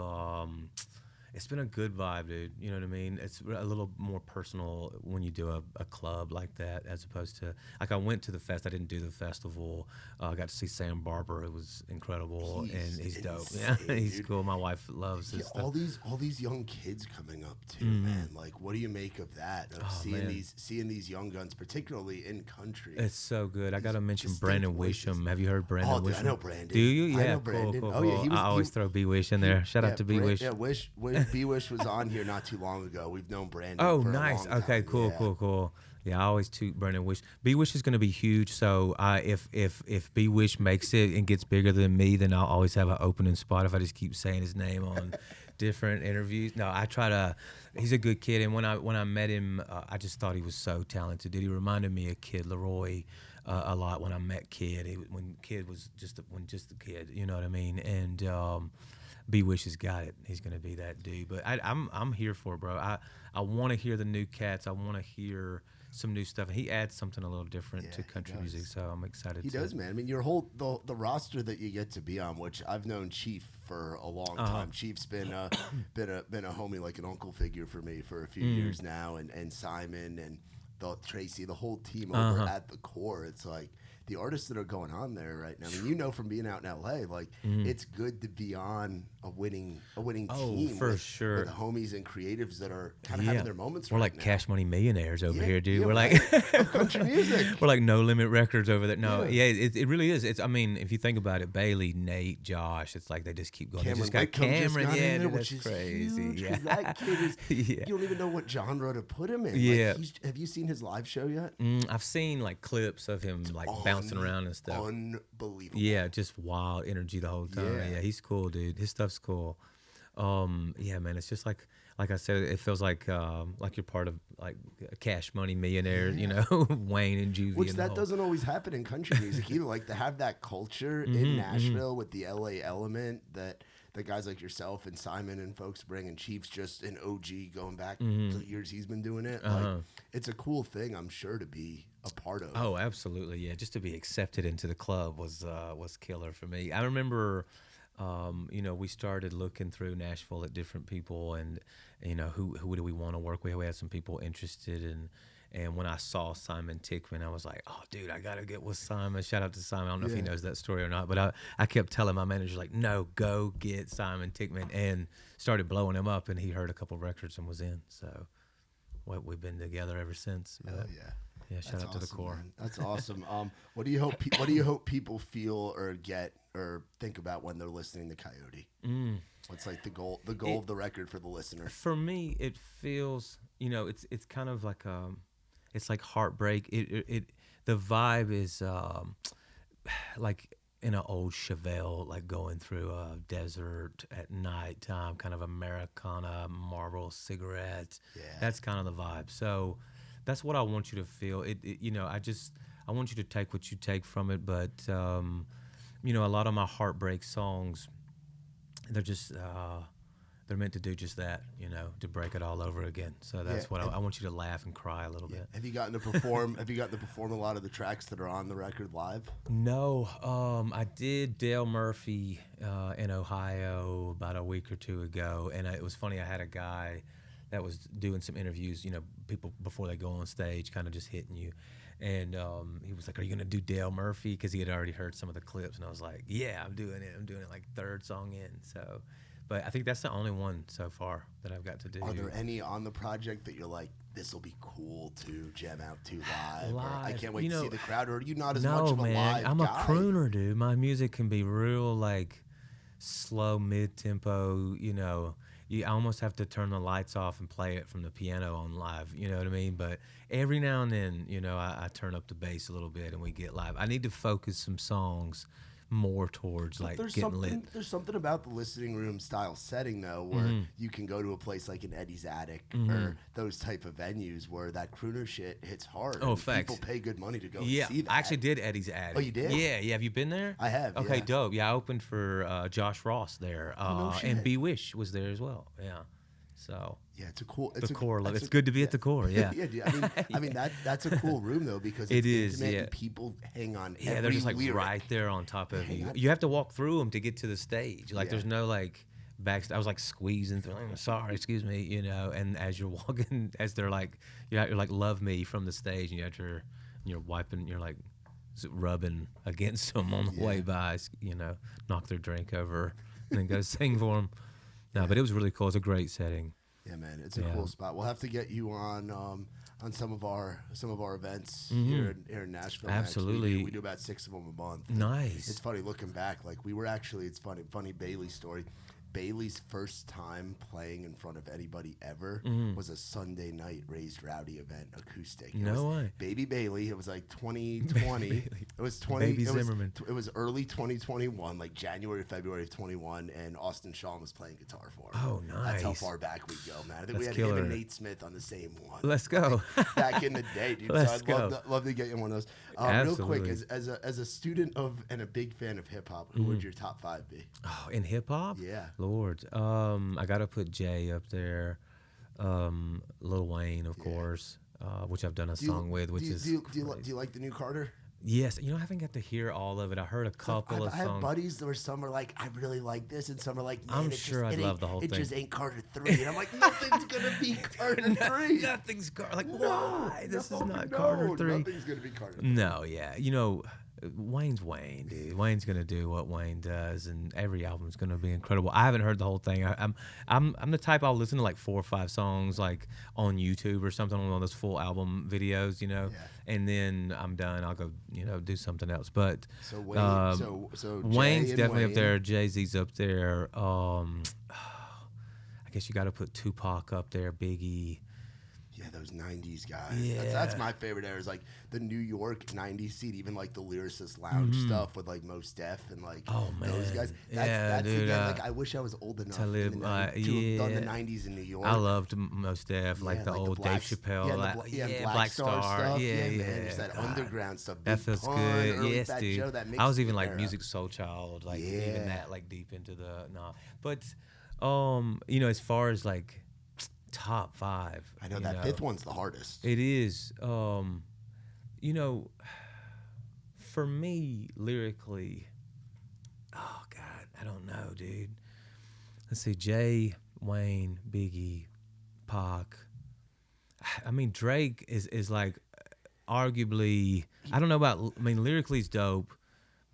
it's been a good vibe, dude. You know what I mean? It's a little more personal when you do a club like that, as opposed to, like, I went to the fest. I didn't do the festival. I got to see Sam Barber. It was incredible, and he's dope. Yeah, he's cool. My wife loves his stuff. All these young kids coming up too, man. Like, what do you make of that? Of seeing these young guns, particularly in country. It's so good. I got to mention Brandon Wisham. Have you heard Brandon Wisham? I know Brandon. Do you? Yeah, I know Brandon. Cool. Oh yeah, I always throw B Wish in there. Shout out to B Wish. Yeah, B-Wish was on here not too long ago. We've known Brandon for a nice. long Okay, time. Cool. Yeah, I always toot Brandon Wish. B-Wish is going to be huge, so if B-Wish makes it and gets bigger than me, then I'll always have an opening spot if I just keep saying his name on different interviews. No, I try to. He's a good kid, and when I met him, I just thought he was so talented. Dude, he reminded me of Kid Leroy a lot when I met Kid. When Kid was just a kid, you know what I mean? And B-Wish has got it. He's gonna be that dude. But I'm here for it, bro. I want to hear the new cats. I want to hear some new stuff. And he adds something a little different to country music, so I'm excited. He does, man. I mean, your whole the roster that you get to be on, which I've known Chief for a long time. Chief's been a homie, like an uncle figure for me for a few years now, and Simon and Tracy, the whole team over at the core. It's like the artists that are going on there right now. I mean, from being out in LA, like it's good to be on a winning team. For sure. With the homies and creatives that are kind of having their moments. We're right like now. Cash Money millionaires over here, dude. We're right. like country music. We're like No Limit Records over there. No, it really is. It's, I mean, if you think about it, Bailey, Nate, Josh, it's like they just keep going. Cameron, they just got Cameron, there, dude, which that's is crazy. Huge, yeah, that kid is. You don't even know what genre to put him in. Yeah. Like, have you seen his live show yet? I've seen like clips of him like bouncing around and stuff. Unbelievable. Yeah, just wild energy the whole time. Yeah, he's cool, dude. His stuff's cool. Yeah, man, it's just like I said, it feels like you're part of like Cash Money millionaires, you know, Wayne and Juvie. Which that doesn't always happen in country music either. Like to have that culture in Nashville with the LA element that guys like yourself and Simon and folks bring, and Chief's just an OG going back to the years he's been doing it. Like, it's a cool thing, I'm sure, to be a part of. Oh, absolutely, yeah. Just to be accepted into the club was killer for me. I remember. You know, we started looking through Nashville at different people, and you know, who do we want to work with? We had some people interested, and when I saw Simon Tickman, I was like, oh, dude, I gotta get with Simon. Shout out to Simon. I don't know if he knows that story or not, but I kept telling my manager, like, no, go get Simon Tickman, and started blowing him up, and he heard a couple records and was in. So, we've been together ever since. Oh yeah. Yeah, shout out to the core. Man. That's awesome. What do you hope people feel or get or think about when they're listening to Coyote? What's like the goal of the record for the listener? For me, it feels, it's kind of like it's like heartbreak. The vibe is like in an old Chevelle, like going through a desert at nighttime, kind of Americana, Marlboro cigarette. Yeah. That's kind of the vibe. So that's what I want you to feel. I want you to take what you take from it. But, a lot of my heartbreak songs, they're just, they're meant to do just that, to break it all over again. So that's what I want you to laugh and cry a little bit. Have you gotten to perform? Have you gotten to perform a lot of the tracks that are on the record live? No, I did Dale Murphy in Ohio about a week or two ago, and it was funny. I had a guy that was doing some interviews. People before they go on stage, kind of just hitting you. And he was like, "Are you gonna do Dale Murphy?" Because he had already heard some of the clips, and I was like, "Yeah, I'm doing it. I'm doing it like third song in." So. But I think that's the only one so far that I've got to do. Are there any on the project that you're like, this will be cool to jam out to live? Or I can't wait to see the crowd. Or are you not as much of a live I'm guy? a crooner, dude. My music can be real, like, slow, mid-tempo, I almost have to turn the lights off and play it from the piano on live, you know what I mean? But every now and then, I turn up the bass a little bit and we get live. I need to focus some songs more towards getting lit. There's something about the listening room style setting though, where you can go to a place like an Eddie's Attic or those type of venues where that crooner shit hits hard. Oh, facts. People pay good money to go yeah, see that. I actually did Eddie's Attic. Oh, you did? Yeah. Have you been there? I have. Okay, yeah. dope. Yeah, I opened for Josh Ross there, no shit. and B Wish was there as well. Yeah. So yeah, it's a cool. It's good to be at the core. Yeah. Yeah, dude, I mean that's a cool room though because it it's is. intimate Yeah. and people hang on. Yeah, every they're just like lyric. right there on top of you. You have to walk through them to get to the stage. Like there's no like backstage. I was like squeezing through. Like, sorry, excuse me. And as you're walking, as they're like, you're like love me from the stage, and you're wiping, you're like rubbing against them on the way by. Knock their drink over, and then go sing for them. No, but it was really cool. It's a great setting. Yeah, man, it's a cool spot. We'll have to get you on some of our events here in Nashville. Absolutely, we do about 6 of them a month. Nice. It's funny looking back. Like we were actually, it's funny Bailey story. Bailey's first time playing in front of anybody ever was a Sunday night Raised Rowdy event, acoustic. No way. Baby Bailey. It was like 2020. It was 20. Baby Zimmerman. It was early 2021, like January, February of 21, and Austin Shawn was playing guitar for him. Oh, nice. That's how far back we go, man. I think we had him and Nate Smith on the same one. Let's go. Back in the day, dude. Let's so I'd love to get you one of those. Real quick, as a student of and a big fan of hip hop, who would your top 5 be? Oh, in hip hop? Yeah. Lord. I got to put Jay up there. Lil Wayne, of course, which I've done a song with, which is do you like the new Carter? Yes. I haven't got to hear all of it. I heard a couple of songs. I have buddies that were some are like, I really like this, and some are like, man, I'm sure I'd love the whole thing. It just ain't Carter 3. And I'm like, nothing's going to be Carter 3. Nothing's Carter. Like, why? This is not Carter 3. Nothing's going to be Carter 3. No, yeah. Wayne's Wayne, dude. Wayne's gonna do what Wayne does, and every album's gonna be incredible. I haven't heard the whole thing. I'm the type I'll listen to like 4 or 5 songs like on YouTube or something on one of those full album videos, and then I'm done. I'll go, do something else. But so Wayne, so Wayne's Jay definitely Wayne. up there. Jay-Z's up there. I guess you got to put Tupac up there. Biggie. Yeah, those 90s guys. Yeah. That's my favorite era. Is like the New York 90s scene, even like the lyricist lounge stuff with like Mos Def and like those guys. That's dude, again, like I wish I was old enough to live to have done the 90s in New York. I loved Mos Def, like the old Dave Chappelle, Black Star stuff. Yeah, man, just that underground stuff. That Big feels Pun, good. early Yes, Fat dude. Joe, that I was mixtape even like era. Music Soul Child, like even that, like deep into the But as far as like top 5, I know that 5th one's the hardest. It is. For me, lyrically, oh God, I don't know, dude. Let's see, Jay, Wayne, Biggie, Pac. I mean, Drake is like arguably, I don't know about, lyrically he's dope,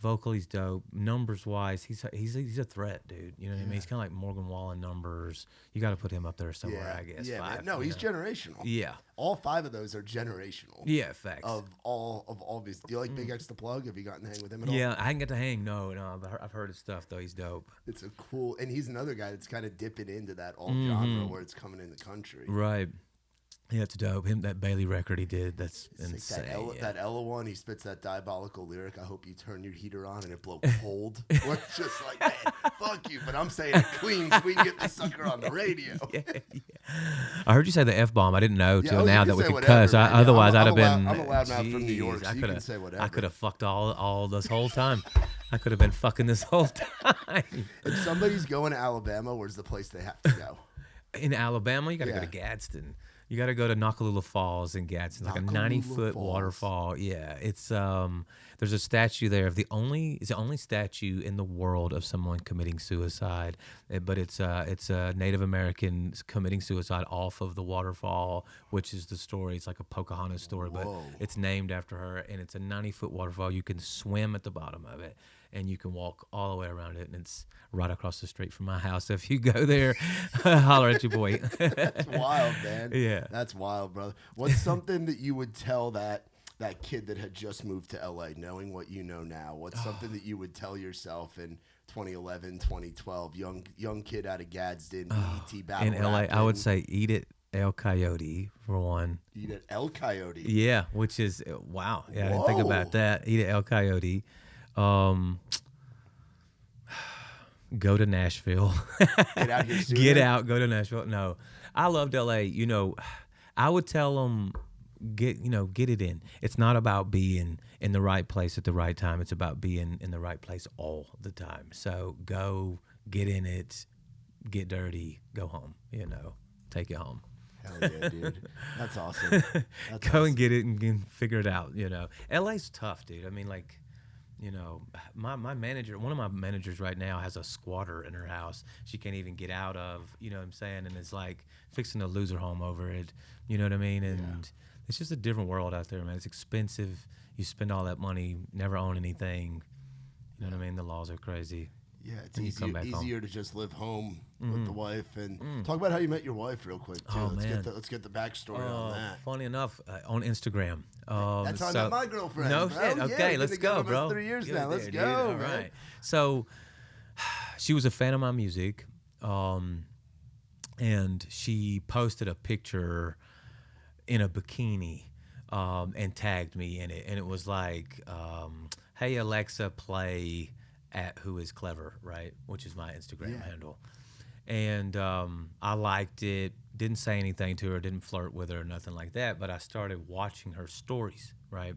Vocal, he's dope. Numbers wise, he's a threat, dude. You know what I mean? He's kind of like Morgan Wallen numbers. You got to put him up there somewhere, I guess. Yeah, 5, no, he's know? generational. Yeah, all 5 of those are generational. Yeah, facts. Of all of his. Do you like Big X the Plug? Have you gotten to hang with him at all? Yeah, I didn't get to hang. No, I've heard his stuff though. He's dope. It's a cool, and he's another guy that's kind of dipping into that alt genre where it's coming in the country. Right. Yeah, it's dope. That Bailey record he did, that's it's insane. Like that Ella one, he spits that diabolical lyric, I hope you turn your heater on and it blow cold. Where it's just like, man, fuck you, but I'm saying it clean so we can get this sucker on the radio. Yeah. I heard you say the F-bomb. I didn't know till now that we could whatever, cuss. Otherwise, I'd have been... I'm a loud mouth from New York, so you can say whatever. I could have fucked all this whole time. I could have been fucking this whole time. If somebody's going to Alabama, where's the place they have to go? In Alabama, you got to go to Gadsden. You got to go to Nakalula Falls in Gadsden, like a 90-foot waterfall. Yeah, it's there's a statue there of it's the only statue in the world of someone committing suicide, but it's a Native American committing suicide off of the waterfall, which is the story. It's like a Pocahontas story, but it's named after her, and it's a 90-foot waterfall. You can swim at the bottom of it, and you can walk all the way around it, and it's right across the street from my house. So if you go there, holler at your boy. That's wild, man. Yeah. That's wild, brother. What's something that you would tell that kid that had just moved to LA, knowing what you know now? What's something that you would tell yourself in 2011, 2012, young kid out of Gadsden, BET battle in LA? I would say eat it El Coyote for one. Eat it El Coyote. Yeah, which is wow. Yeah, I didn't think about that. Eat it El Coyote. Go to Nashville. Get out here soon. Get out. Go to Nashville. No, I loved LA. You know, I would tell them get it in. It's not about being in the right place at the right time. It's about being in the right place all the time. So go get in it, get dirty, go home. You know, take it home. Hell yeah, dude. That's awesome. Go and get it and figure it out. You know, LA's tough, dude. I mean, like. You know, my manager, one of my managers right now has a squatter in her house she can't even get out of, you know what I'm saying? And it's like fixing to lose her home over it, you know what I mean? And it's just a different world out there, man. It's expensive. You spend all that money, never own anything. You know what I mean? The laws are crazy. Yeah, it's easier to just live home with the wife. And talk about how you met your wife real quick, too. Let's get the backstory on that. Funny enough, on Instagram. That's how I met my girlfriend. No bro. shit. Okay, yeah, let's go, bro. 3 years Good now. Let's there, go, dude. All man. right. So she was a fan of my music, and she posted a picture in a bikini and tagged me in it. And it was like, hey, Alexa, play at Who Is Clever, right? Which is my Instagram handle. And I liked it, didn't say anything to her, didn't flirt with her or nothing like that, but I started watching her stories, right?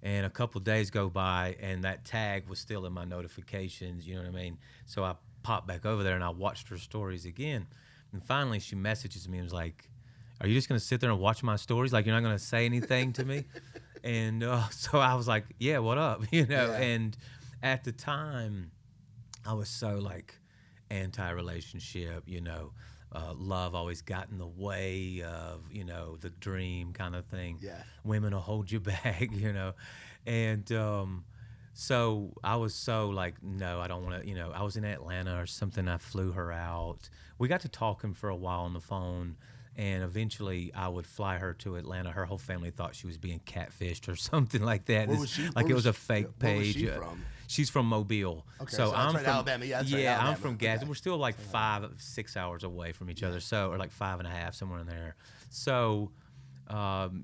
And a couple of days go by, and that tag was still in my notifications, you know what I mean? So I popped back over there, and I watched her stories again. And finally, she messages me and was like, are you just going to sit there and watch my stories? Like, you're not going to say anything to me? And so I was like, yeah, what up? You know, and at the time, I was so like anti-relationship, you know, love always got in the way of, you know, the dream kind of thing. Yeah. Women will hold you back, you know. And so I was so like, no, I don't want to, you know, I was in Atlanta or something. I flew her out. We got to talking for a while on the phone. And eventually, I would fly her to Atlanta. Her whole family thought she was being catfished or something like that. Where was she? Like it was a fake page. Where was she from? She's from Mobile. Okay, so I'm right, from Alabama. Yeah, that's right, yeah, Alabama. I'm from Gadsden. Okay. We're still like 5-6 hours away from each other. So, or like 5.5, somewhere in there. So,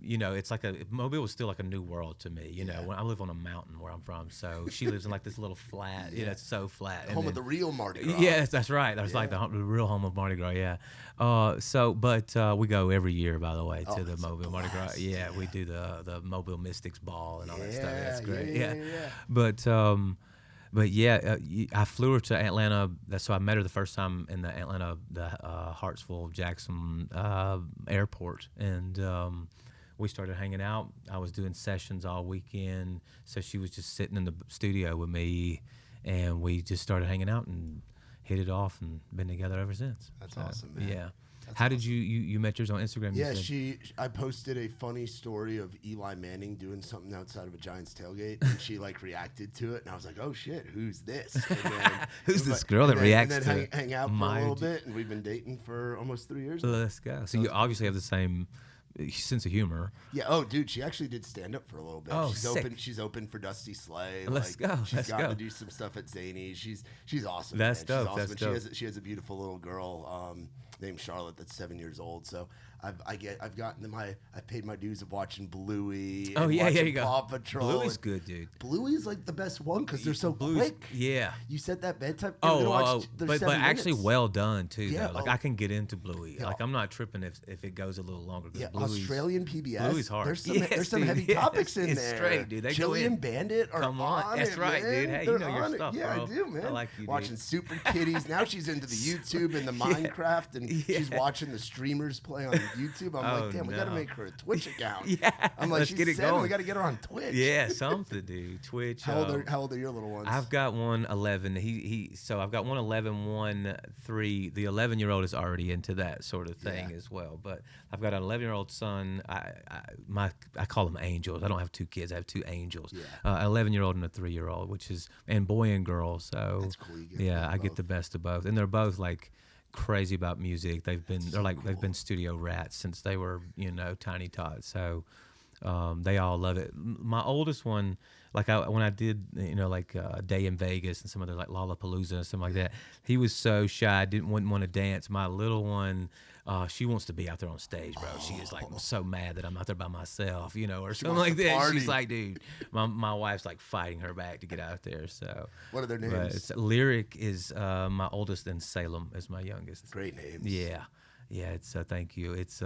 you know, it's like Mobile was still like a new world to me. You know, when I live on a mountain where I'm from. So she lives in like this little flat. You know, it's so flat. Home of the real Mardi Gras. Yes, that's right. That's like the real home of Mardi Gras. Yeah. But we go every year, by the way, to the Mobile Mardi Gras. Yeah, we do the Mobile Mystics Ball and all that stuff. That's great. Yeah. But yeah, I flew her to Atlanta. So I met her the first time in the Atlanta, the Hartsville Jackson airport, and we started hanging out. I was doing sessions all weekend, so she was just sitting in the studio with me, and we just started hanging out and hit it off and been together ever since. That's awesome, man. Yeah. How did you met yours on Instagram? Yeah, I posted a funny story of Eli Manning doing something outside of a Giants tailgate, and she like reacted to it, and I was like, "Oh shit, who's this?" And then, who's this girl that reacts and to then hang out for a little bit, and we've been dating for almost 3 years now. Let's go. So you obviously have the same sense of humor. Yeah. Oh, dude, she actually did stand up for a little bit. Oh, she's sick. She's open for Dusty Slay. Let's go. She's gotten to do some stuff at Zany. She's awesome. That's man. dope. She's awesome. That's And dope. She has a beautiful little girl named Charlotte that's 7 years old. So I've paid my dues of watching Bluey. Oh and yeah, watching you go. Paw Patrol. Bluey's good, dude. Bluey's like the best one because they're so Bluey's, quick. Yeah. You set that bedtime. But actually well done too. Yeah, though. Like I can get into Bluey. Yeah. Like I'm not tripping if it goes a little longer. Yeah, Bluey's, Australian PBS. Bluey's hard. There's some heavy topics in it's there. Straight, dude. They go Chili in. and Bandit are Come on. That's it, right, man. dude. Hey, They're you know your on it. stuff, Yeah, bro. I do, man. I like you, watching dude. Super Kitties. Now she's into the YouTube and the Minecraft, and she's watching the streamers play on YouTube. I'm like, damn, we got to make her a Twitch account. Yeah, I'm like, let's she's get it 7. going. We got to get her on Twitch. Yeah, something, dude. Twitch. How old are your little ones? I've got one 11. So I've got one 11, one 3. The 11-year-old is already into that sort of thing as well. But I've got an 11-year-old son. I call them angels. I don't have 2 kids. I have 2 angels. Yeah. 11-year-old and a 3-year-old, and boy and girl. So that's cool. I get the best of both, and they're both like crazy about music. They've been studio rats since they were tiny tots. So they all love it. My oldest one, like when I did a day in Vegas and some other like Lollapalooza and something like that, he was so shy, wouldn't want to dance. My little one, she wants to be out there on stage, bro. She is like so mad that I'm out there by myself, or something like that. Party. She's like, dude, my wife's like fighting her back to get out there. So what are their names? Lyric is my oldest, and Salem is my youngest. Great names. Yeah. It's thank you. It's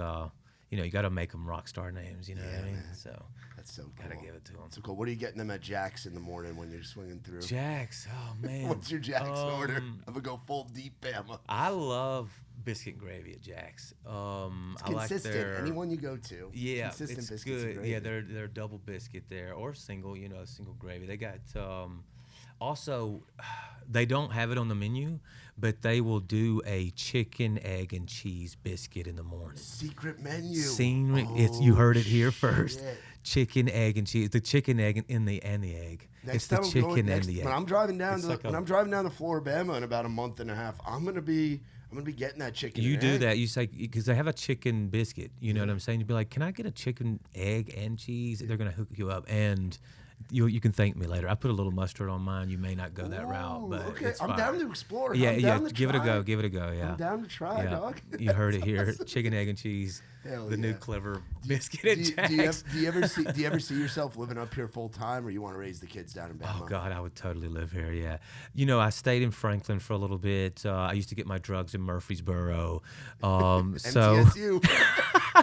you got to make them rock star names. You know what I mean? Man. So that's so cool. Gotta give it to them. So cool. What are you getting them at Jack's in the morning when you're swinging through? Jack's. Oh man. What's your Jack's order? I'm gonna go full deep Bama. I love biscuit and gravy at Jack's. It's I consistent. like Anyone you go to. Yeah, consistent it's biscuits good. and gravy. Yeah, they're double biscuit there or single. Single gravy. They got also. They don't have it on the menu, but they will do a chicken, egg, and cheese biscuit in the morning. Secret menu. You heard it here first. Shit. Chicken, egg, and cheese. The chicken, egg, and the egg. Next it's the time chicken and the egg. When I'm driving down to Floribama in about a month and a half, I'm gonna be getting that chicken. You and do egg. that. You say because they have a chicken biscuit. You know what I'm saying? You'd be like, "Can I get a chicken, egg, and cheese?" They're gonna hook you up, and you can thank me later. I put a little mustard on mine. You may not go that route, but okay. it's I'm fine. down to explore. Yeah, I'm down to give try. it a go. Give it a go. Yeah, I'm down to try, dog. You heard it here. Chicken, egg, and cheese. Hell the new yeah. clever biscuit at Jack's. Do you ever see yourself living up here full time, or you want to raise the kids down in Bama? Oh God, I would totally live here. Yeah, I stayed in Franklin for a little bit. I used to get my drugs in Murfreesboro. MTSU,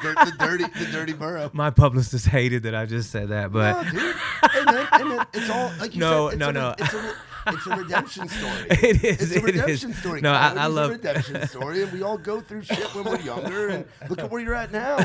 the dirty borough. My publicist hated that I just said that, but no, dude. Hey, man, it's all like you said. It's a redemption story. It is. It's a redemption story. No, I love a redemption story, and we all go through shit when we're younger. And look at where you're at now.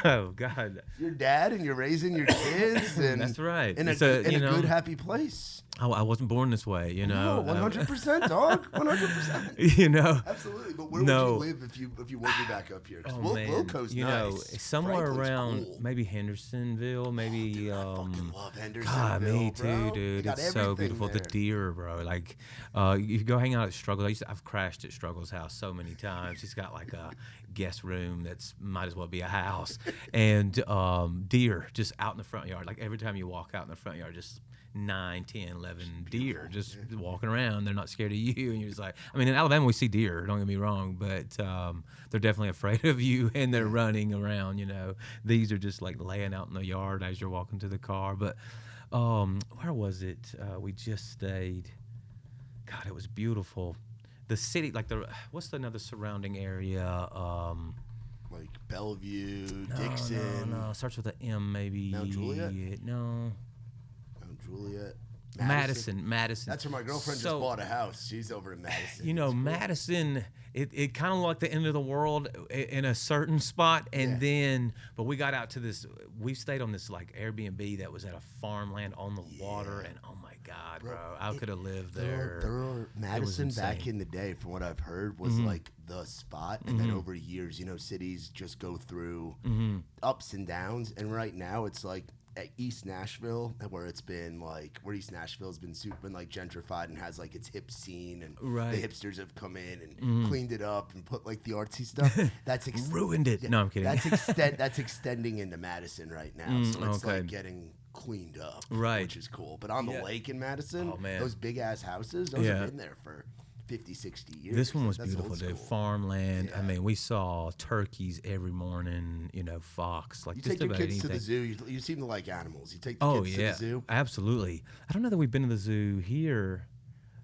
Oh God. Your dad, and you're raising your kids, and that's right. In a good, happy place. I wasn't born this way, No, 100%, dog. 100%. Absolutely. But where would you live if you would be back up here? Because Wilco's nice. Somewhere Franklin's around cool. maybe Hendersonville, maybe. Dude, I fucking love Hendersonville, God, me too, bro. dude. Got It's so beautiful. there. The deer, bro. Like, you go hang out at Struggles. I've crashed at Struggles' house so many times. He's got like a guest room that's might as well be a house, and deer just out in the front yard. Like every time you walk out in the front yard, just 9, 10, 11 deer just walking around. They're not scared of you, and you're just like, I mean, in Alabama we see deer. Don't get me wrong, but they're definitely afraid of you, and they're running around. These are just like laying out in the yard as you're walking to the car. But where was it? We just stayed. God, it was beautiful. The city, like what's another surrounding area? Like Bellevue, Dixon. No, starts with an M, maybe. Mount Juliet? No. Mount Juliet. Madison. That's where my girlfriend just bought a house. She's over in Madison. Cool. Madison, it kind of like the end of the world in a certain spot. And then, but we got out to this, we stayed on this like Airbnb that was at a farmland on the water. And oh my God, bro. I could have lived there. Madison back in the day, from what I've heard, was like the spot. And then over years, you know, cities just go through ups and downs. And right now it's like at East Nashville, where it's been like, where East Nashville's been like gentrified and has like its hip scene, and the hipsters have come in and cleaned it up and put like the artsy stuff. That's ruined it. No, I'm kidding. That's extending into Madison right now. So it's like getting cleaned up, which is cool. But on the lake in Madison, those big ass houses, those have been there for 50, 60 years. This one was beautiful, dude. Farmland. I mean, we saw turkeys every morning, you know, fox. Like, you just take your about kids anything. to the zoo. You seem to like animals. You take the kids to the zoo. Absolutely. I don't know that we've been to the zoo here.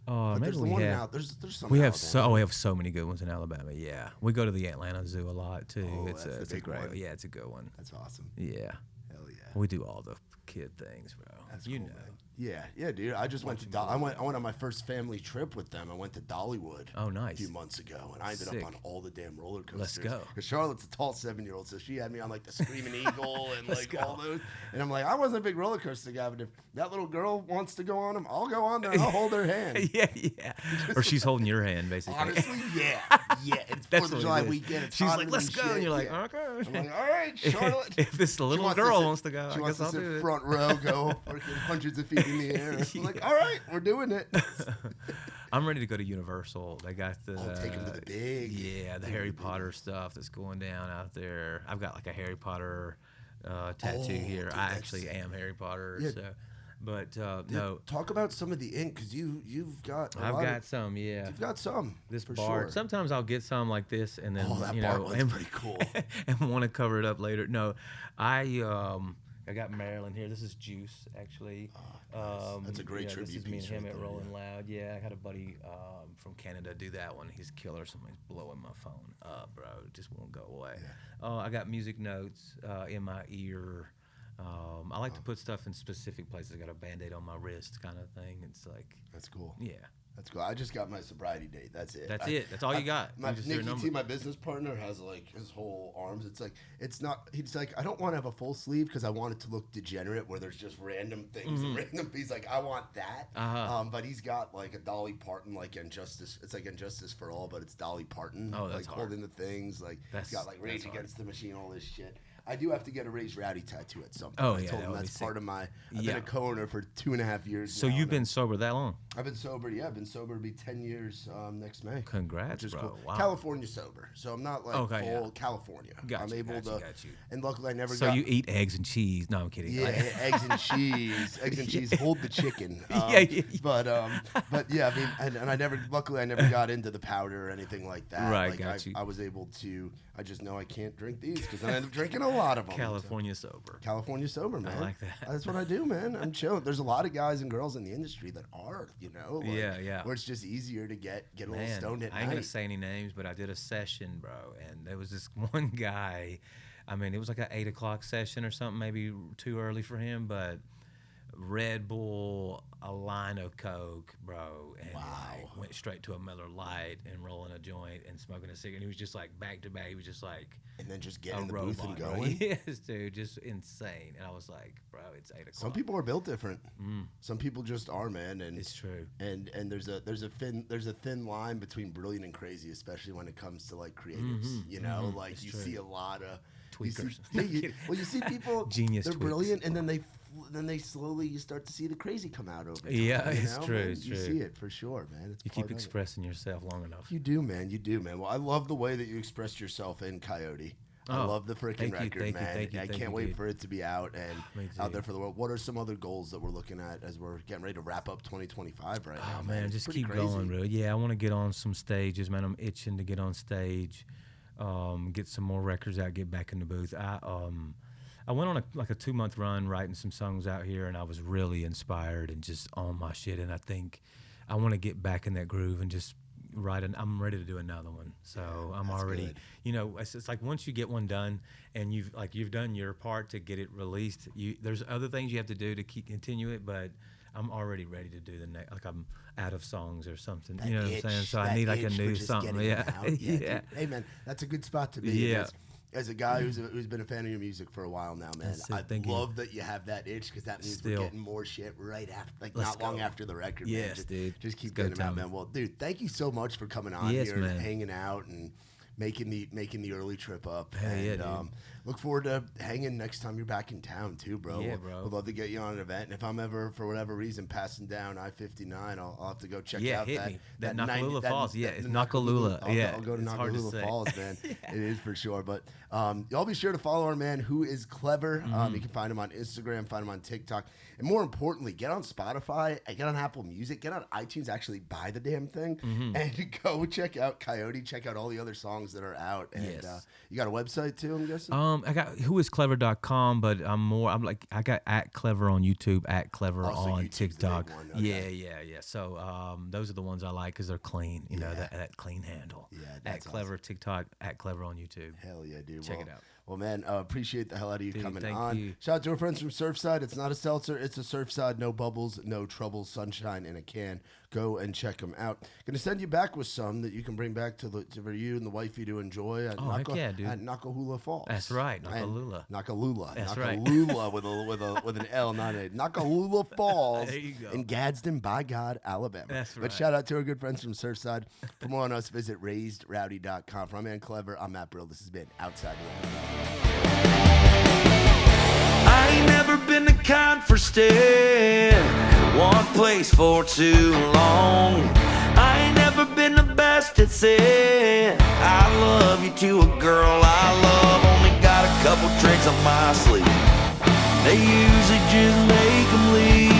But maybe there's the we one have. out. There's some. We have Alabama. we have so many good ones in Alabama. Yeah, we go to the Atlanta Zoo a lot too. That's it's the a big great. one. Yeah, it's a good one. That's awesome. Yeah, hell yeah. We do all the kid things, bro. That's you cool, know. man. Yeah, dude. I just went to I went on my first family trip with them. I went to Dollywood. Oh, nice. A few months ago, and I ended up on all the damn roller coasters. Let's go. Because Charlotte's a tall 7-year-old, so she had me on like the Screaming Eagle and like all those. And I'm like, I wasn't a big roller coaster guy, but if that little girl wants to go on them, I'll go on there. I'll hold her hand. yeah. Or she's holding your hand, basically. Honestly, yeah. It's 4th of July weekend. It's she's hot like, let's go. shit. And you're like, yeah. okay. I'm like, all right, Charlotte. If this little girl wants to go, she I wants guess to I'll sit do it. front row, go hundreds of feet in the air. I'm like, all right, we're doing it. I'm ready to go to Universal. They got the take them to the big. Yeah, the Harry Potter stuff that's going down out there. I've got like a Harry Potter tattoo here. Dude, I actually am Harry Potter. Yeah. So, but no. Talk about some of the ink, because you've got. I've got some. Yeah. You've got some. This for bar. Sure. Sometimes I'll get some like this, and then that you bar know, one's pretty cool. and want to cover it up later. No, I got Marilyn here. This is Juice, actually. Nice. That's a great tribute This is me and piece him right at there, Rolling Loud. Yeah, I had a buddy from Canada do that one. He's killer. Somebody's blowing my phone up, bro. It just won't go away. Yeah. I got music notes in my ear. I like to put stuff in specific places. I got a Band-Aid on my wrist kind of thing. It's like... That's cool. Yeah. That's cool. I just got my sobriety date. That's it. That's it. That's all you got. Nikki T, my business partner, has like his whole arms. It's like, it's not, he's like, I don't want to have a full sleeve because I want it to look degenerate where there's just random things and random. He's like, I want that. But he's got like a Dolly Parton, like Injustice. It's like Injustice for All, but it's Dolly Parton. Oh, that's like hard. holding the things. Like he's got like Rage Against the Machine, all this shit. I do have to get a Raised Rowdy tattoo at some point. Oh, I yeah, told him that's part of my. I've been a co-owner for 2.5 years. So now, you've been sober that long? I've been sober. Yeah, I've been sober to be 10 years next May. Congrats, which is bro. Cool. Wow. California sober, so I'm not like full California. Got I'm able to. And luckily, I never. So you eat eggs and cheese? No, I'm kidding. Yeah, eggs and cheese. Eggs and cheese. Hold the chicken. But yeah, I mean, and I never. Luckily, I never got into the powder or anything like that. Right, like got you. I was able to. I just know I can't drink these because I end up drinking a lot of them. California sober. California sober, man. I like that. That's what I do, man. I'm chilling. There's a lot of guys and girls in the industry that are, you know. Like, yeah. Where it's just easier to get a little stoned at night. I ain't gonna say any names, but I did a session, bro, and there was this one guy. I mean, it was like an 8 o'clock session or something, maybe too early for him, but Red Bull, a line of Coke, bro, and like, went straight to a Miller Lite and rolling a joint and smoking a cigarette. And he was just like back to back. He was just like, and then just get in the robot, booth and bro. going. Yes, dude, just insane. And I was like, bro, it's 8 o'clock. Some people are built different. Some people just are, man. And it's true. And there's a thin line between brilliant and crazy, especially when it comes to like creatives. You know, like it's you true. See a lot of tweakers. You see people genius. They're tweaks. brilliant, and then they slowly you start to see the crazy come out over time. Yeah, it's know, true. Man? It's you true. see it for sure, man. It's you keep expressing yourself long enough. You do, man. You do, man. Well, I love the way that you expressed yourself in Coyote. I love the freaking record, man. I can't wait for it to be out and out there for the world. What are some other goals that we're looking at as we're getting ready to wrap up 2025 right now? Oh, man, just keep crazy. going, bro. Yeah, I want to get on some stages, man. I'm itching to get on stage, get some more records out, get back in the booth. I went on a 2-month run writing some songs out here, and I was really inspired and just on my shit. And I think I want to get back in that groove and just write. I'm ready to do another one. So I'm already, good. You know, it's like once you get one done and you've done your part to get it released. There's other things you have to do to continue it, but I'm already ready to do the next. Like I'm out of songs or something. That you know itch, what I'm saying? So I need like a new something. Yeah. Yeah. Hey man, that's a good spot to be. Yeah. as a guy who's been a fan of your music for a while now, man, I love that you have that itch because that means we're getting more shit right after, like not long after the record. Yes, man. dude. Just keep getting them out, man. Well, dude, thank you so much for coming on here and hanging out and making the early trip up. Look forward to hanging next time you're back in town too, bro. Yeah, bro. We'd love to get you on an event. And if I'm ever, for whatever reason, passing down I-59, I'll have to go check out that Nakalula Falls. It's Nakalula. I'll go to Nakalula Falls, man. It is for sure. But y'all be sure to follow our man who is clever. You can find him on Instagram, find him on TikTok. And more importantly, get on Spotify, get on Apple Music, get on iTunes, actually buy the damn thing, and go check out Coyote, check out all the other songs that are out. And you got a website too, I'm guessing? I got whoisclever.com, but I got @clever on YouTube, @clever on TikTok. Okay. Yeah. So those are the ones I like because they're clean, you know, that clean handle. Yeah, @clever awesome. TikTok, @clever on YouTube. Hell yeah, dude. Check it out. Well, man, appreciate the hell out of you coming on. You. Shout out to our friends from Surfside. It's not a seltzer, it's a Surfside. No bubbles, no trouble, sunshine in a can. Go and check them out. Going to send you back with some that you can bring back for you and the wifey to enjoy at Nakalula Falls. That's right, Nakalula. Nakalula. That's Nakalula with an L, not a Nakalula Falls there you go. in Gadsden, by God, Alabama. That's right. But shout out to our good friends from Surfside. For more on us, visit raisedrowdy.com. For my man Clever, I'm Matt Burrill. This has been Outside the I ain't never been the kind for staying one place for too long. I ain't never been the best at saying I love you to a girl I love. Only got a couple tricks up my sleeve. They usually just make them leave.